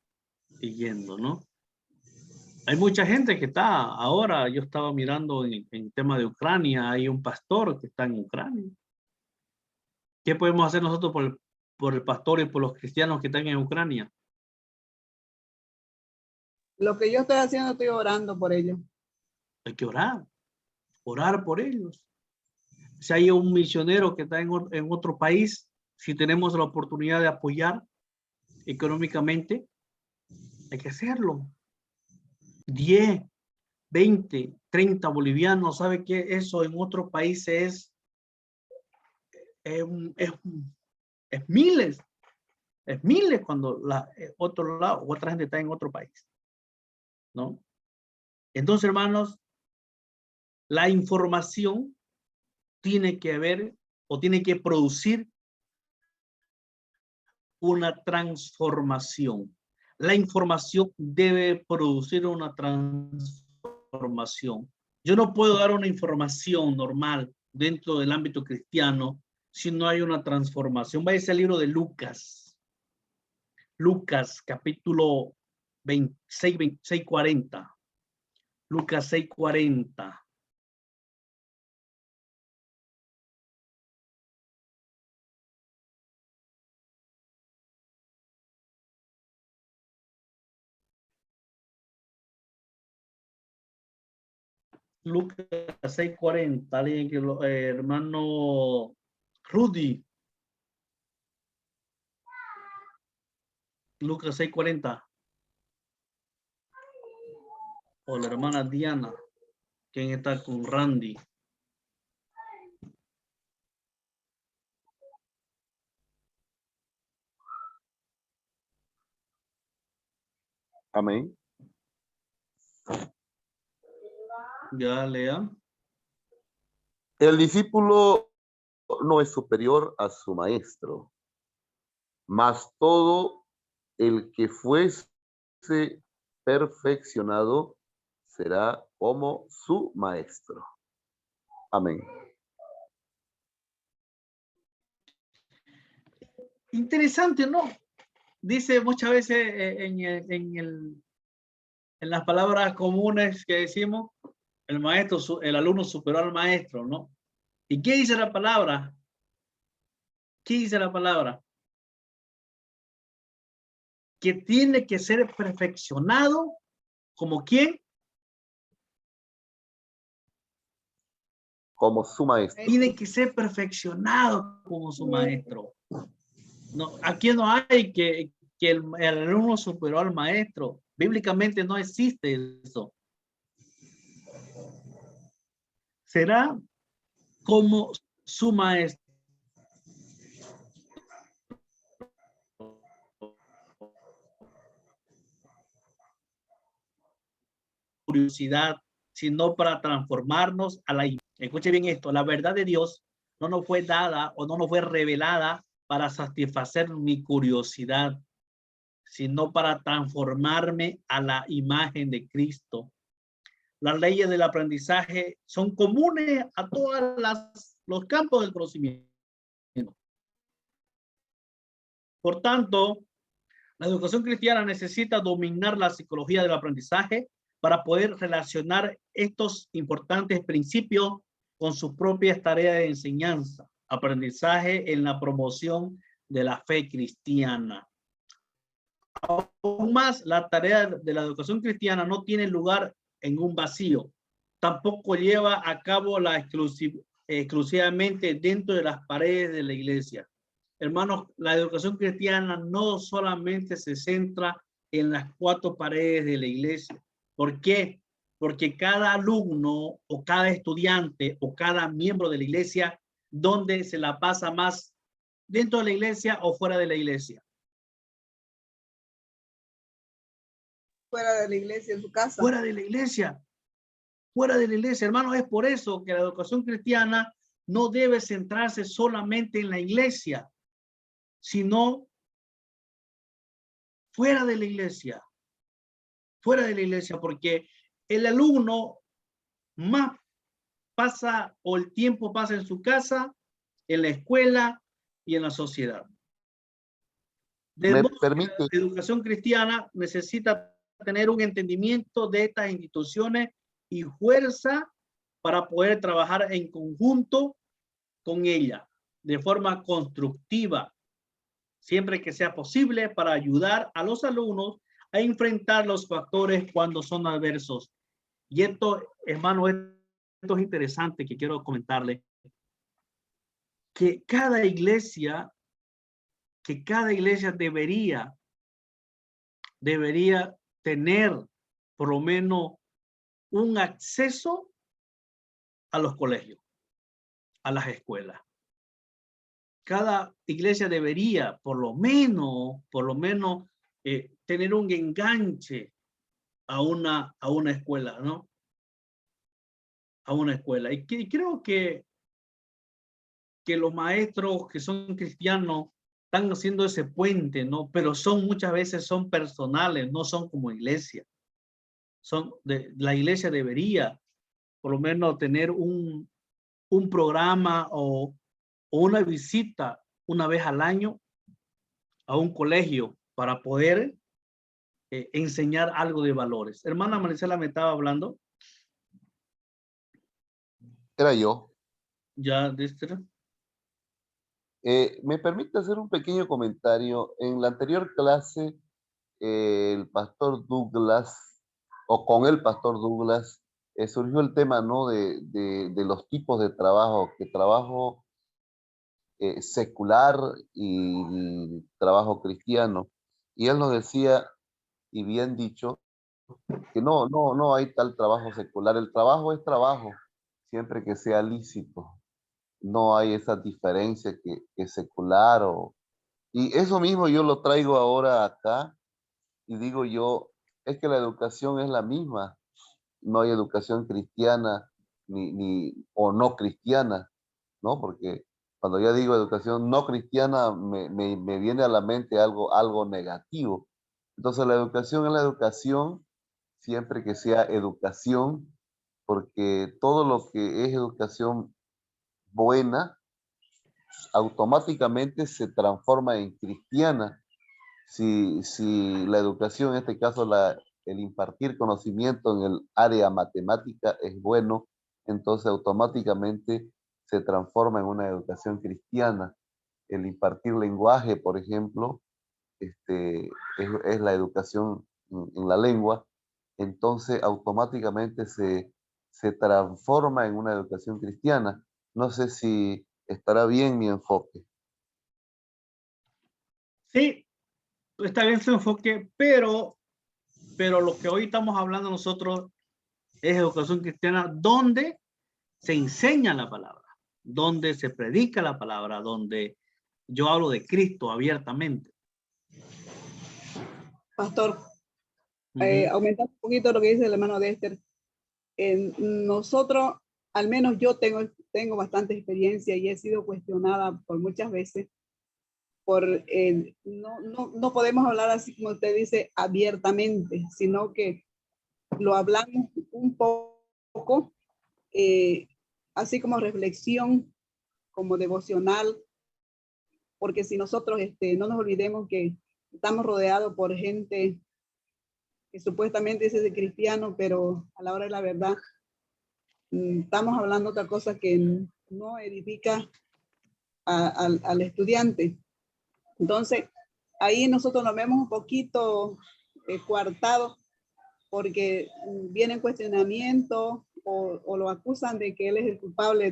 y yendo, ¿no? Hay mucha gente que está ahora, yo estaba mirando en tema de Ucrania, hay un pastor que está en Ucrania. ¿Qué podemos hacer nosotros por el pastor y por los cristianos que están en Ucrania? Lo que yo estoy haciendo, estoy orando por ellos. Hay que orar por ellos. Si hay un misionero que está en otro país, si tenemos la oportunidad de apoyar económicamente, hay que hacerlo. 10, 20, 30 bolivianos, ¿sabe qué? Eso en otros países es miles. Es miles cuando otra gente está en otro país, ¿no? Entonces, hermanos, la información tiene que haber o tiene que producir una transformación. La información debe producir una transformación. Yo no puedo dar una información normal dentro del ámbito cristiano si no hay una transformación. Vaya al libro de Lucas. Lucas, capítulo 6:40. Lucas 6:40. Lucas 6:40. Alguien que hermano Rudy. Lucas 6:40. O la hermana Diana. ¿Quién está con Randy? Amén. Ya lea. El discípulo no es superior a su maestro, mas todo el que fuese perfeccionado será como su maestro. Amén. Interesante, ¿no? Dice muchas veces en las palabras comunes que decimos, el alumno superó al maestro, ¿no? ¿Y qué dice la palabra? ¿Qué dice la palabra? Que tiene que ser perfeccionado, ¿como quién? Como su maestro. Tiene que ser perfeccionado como su maestro. No, aquí no hay que el alumno superó al maestro. Bíblicamente no existe eso. Será como su maestro. Curiosidad, sino para transformarnos a la... Escuche bien esto, la verdad de Dios no nos fue dada o no nos fue revelada para satisfacer mi curiosidad, sino para transformarme a la imagen de Cristo. las leyes del aprendizaje son comunes a todos los campos del conocimiento. Por tanto, la educación cristiana necesita dominar la psicología del aprendizaje para poder relacionar estos importantes principios con sus propias tareas de enseñanza, aprendizaje en la promoción de la fe cristiana. Aún más, la tarea de la educación cristiana no tiene lugar en un vacío. Tampoco lleva a cabo exclusivamente dentro de las paredes de la iglesia. Hermanos, la educación cristiana no solamente se centra en las 4 paredes de la iglesia. ¿Por qué? Porque cada alumno o cada estudiante o cada miembro de la iglesia, ¿dónde se la pasa más? ¿Dentro de la iglesia o fuera de la iglesia? Fuera de la iglesia, en su casa. Fuera de la iglesia. Fuera de la iglesia, hermanos. Es por eso que la educación cristiana no debe centrarse solamente en la iglesia, sino fuera de la iglesia. Fuera de la iglesia, porque el alumno más pasa o el tiempo pasa en su casa, en la escuela y en la sociedad. De modo que la educación cristiana necesita tener un entendimiento de estas instituciones y fuerza para poder trabajar en conjunto con ella de forma constructiva, siempre que sea posible, para ayudar a los alumnos a enfrentar los factores cuando son adversos. Y esto, hermano, esto es interesante que quiero comentarle, que cada iglesia debería tener por lo menos un acceso a los colegios, a las escuelas. Cada iglesia debería por lo menos tener un enganche a una escuela, ¿no? A una escuela. Y creo que los maestros que son cristianos están haciendo ese puente, ¿no? Pero muchas veces son personales, no son como iglesia. La iglesia debería por lo menos tener un programa o una visita una vez al año a un colegio para poder enseñar algo de valores. Hermana Marisela me estaba hablando. Era yo. Ya, Dexter. ¿Me permite hacer un pequeño comentario? En la anterior clase, el pastor Douglas, o con el pastor Douglas, surgió el tema, ¿no? de los tipos de trabajo, que trabajo secular y trabajo cristiano. Y él nos decía, y bien dicho, que no hay tal trabajo secular. El trabajo es trabajo, siempre que sea lícito. No hay esa diferencia que secular y eso mismo yo lo traigo ahora acá y digo yo, es que la educación es la misma. No hay educación cristiana o no cristiana, ¿no? Porque cuando ya digo educación no cristiana me viene a la mente algo negativo. Entonces la educación es la educación siempre que sea educación, porque todo lo que es educación buena automáticamente se transforma en cristiana. Si la educación, en este caso el impartir conocimiento en el área matemática es bueno, entonces automáticamente se transforma en una educación cristiana. El impartir lenguaje, por ejemplo, es la educación en la lengua, entonces automáticamente se transforma en una educación cristiana. No sé si estará bien mi enfoque. Sí, está bien su enfoque, pero lo que hoy estamos hablando nosotros es educación cristiana donde se enseña la palabra, donde se predica la palabra, donde yo hablo de Cristo abiertamente. Pastor, aumentando un poquito lo que dice el hermano Dexter, nosotros, al menos yo tengo bastante experiencia y he sido cuestionada por muchas veces no podemos hablar así como usted dice abiertamente, sino que lo hablamos un poco poco, así como reflexión, como devocional, porque si nosotros no nos olvidemos que estamos rodeados por gente que supuestamente dice de cristiano, pero a la hora de la verdad estamos hablando otra cosa que no edifica al estudiante. Entonces, ahí nosotros nos vemos un poquito coartados porque vienen cuestionamientos o lo acusan de que él es el culpable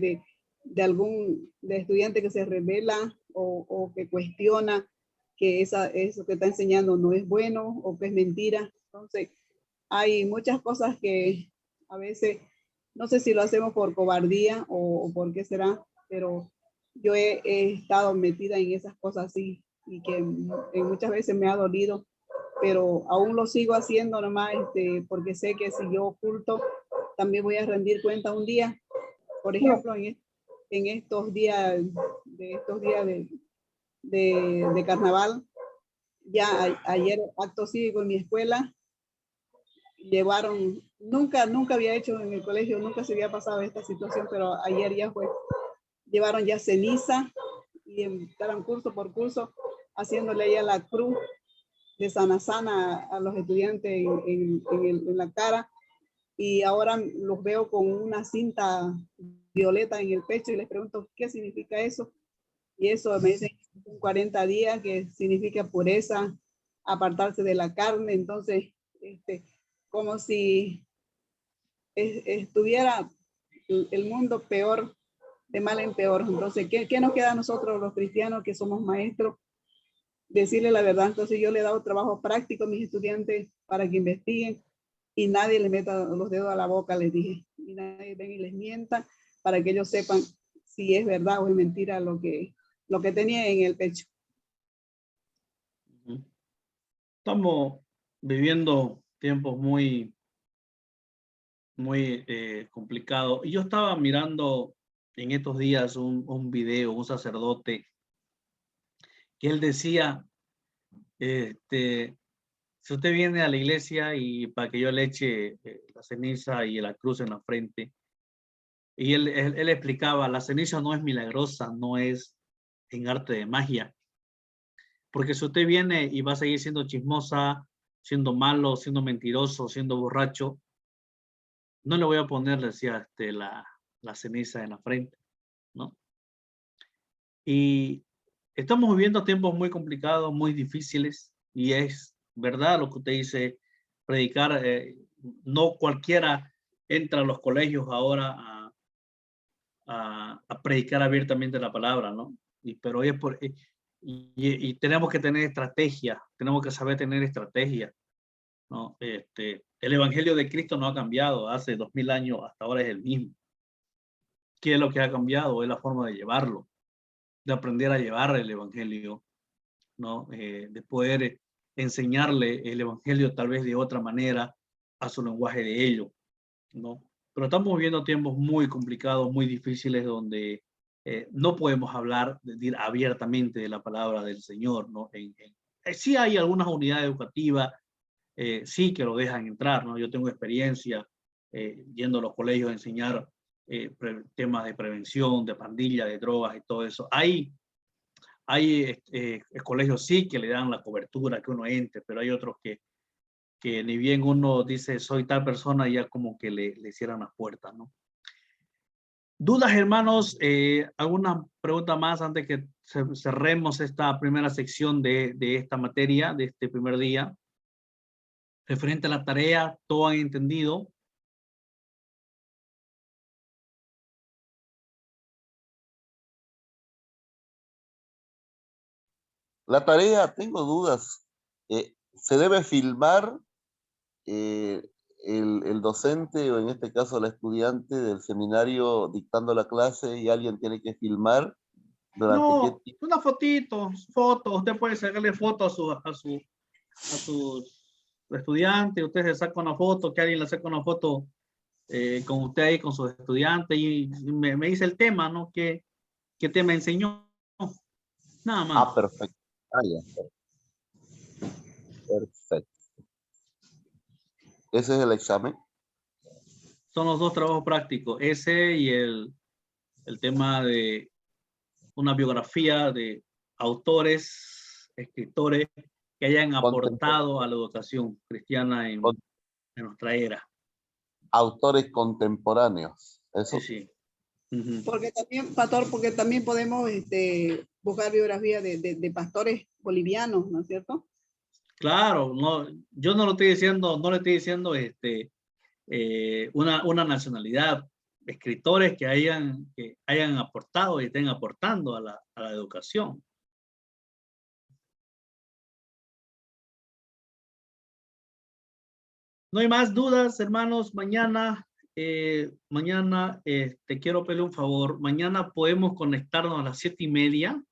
de algún estudiante que se revela o que cuestiona que eso que está enseñando no es bueno o que es mentira. Entonces, hay muchas cosas que a veces, no sé si lo hacemos por cobardía o por qué será, pero yo he estado metida en esas cosas así y que muchas veces me ha dolido, pero aún lo sigo haciendo nomás porque sé que si yo oculto, también voy a rendir cuenta un día. Por ejemplo, en estos días de carnaval, ya ayer acto cívico en mi escuela, llevaron, nunca había hecho en el colegio, nunca se había pasado esta situación, pero ayer ya fue, llevaron ya ceniza y estaban curso por curso haciéndole ya la cruz de sana a los estudiantes en la cara, y ahora los veo con una cinta violeta en el pecho y les pregunto qué significa eso, y eso me dicen 40 días, que significa pureza, apartarse de la carne. Entonces como si estuviera el mundo peor, de mal en peor. Entonces, ¿qué nos queda a nosotros los cristianos que somos maestros? Decirle la verdad. Entonces yo le he dado trabajo práctico a mis estudiantes para que investiguen y nadie le meta los dedos a la boca, les dije, y nadie venga y les mienta para que ellos sepan si es verdad o es mentira lo que tenía en el pecho. Estamos viviendo tiempos muy complicados. Y yo estaba mirando en estos días un video, un sacerdote, que él decía, si usted viene a la iglesia y para que yo le eche la ceniza y la cruz en la frente, y él explicaba, la ceniza no es milagrosa, no es en arte de magia, porque si usted viene y va a seguir siendo chismosa, siendo malo, siendo mentiroso, siendo borracho, no le voy a poner, decía, la ceniza en la frente, ¿no? Y estamos viviendo tiempos muy complicados, muy difíciles, y es verdad lo que usted dice, predicar, no cualquiera entra a los colegios ahora a predicar abiertamente la palabra, ¿no? Pero es y tenemos que tener estrategia, tenemos que saber tener estrategia, ¿no? El evangelio de Cristo no ha cambiado, hace 2000 años hasta ahora es el mismo. ¿Qué es lo que ha cambiado? Es la forma de llevarlo, de aprender a llevar el evangelio, ¿no? De poder enseñarle el evangelio tal vez de otra manera a su lenguaje de ellos, ¿no? Pero estamos viviendo tiempos muy complicados, muy difíciles, donde no podemos hablar, decir abiertamente de la palabra del Señor, ¿no? Sí hay algunas unidades educativas, sí que lo dejan entrar, ¿no? Yo tengo experiencia yendo a los colegios a enseñar temas de prevención, de pandilla, de drogas y todo eso. Hay colegios sí que le dan la cobertura que uno entre, pero hay otros que ni bien uno dice soy tal persona, ya como que le cierran las puertas, ¿no? ¿Dudas, hermanos? ¿Alguna pregunta más antes que cerremos esta primera sección de esta materia, de este primer día? Referente a la tarea, ¿todo han entendido? La tarea, tengo dudas. ¿Se debe filmar el docente o en este caso la estudiante del seminario dictando la clase y alguien tiene que filmar durante qué No, tiempo? una foto, usted puede sacarle fotos a sus estudiantes, usted se saca una foto, que alguien le saca una foto con usted ahí, con sus estudiantes, y me dice el tema, ¿no? ¿Qué tema enseñó? Nada más. Ah, perfecto. Ah, ya. Perfecto. ¿Ese es el examen? Son los dos trabajos prácticos, ese y el tema de una biografía de autores, escritores que hayan aportado a la educación cristiana en nuestra era. Autores contemporáneos. Eso. Sí, sí. Porque también, pastor, porque también podemos buscar biografías de pastores bolivianos, ¿no es cierto? Claro, no, yo no lo estoy diciendo, no le estoy diciendo una nacionalidad, escritores que hayan aportado y estén aportando a la educación. No hay más dudas, hermanos. Mañana te quiero pedir un favor. Mañana podemos conectarnos a las 7:30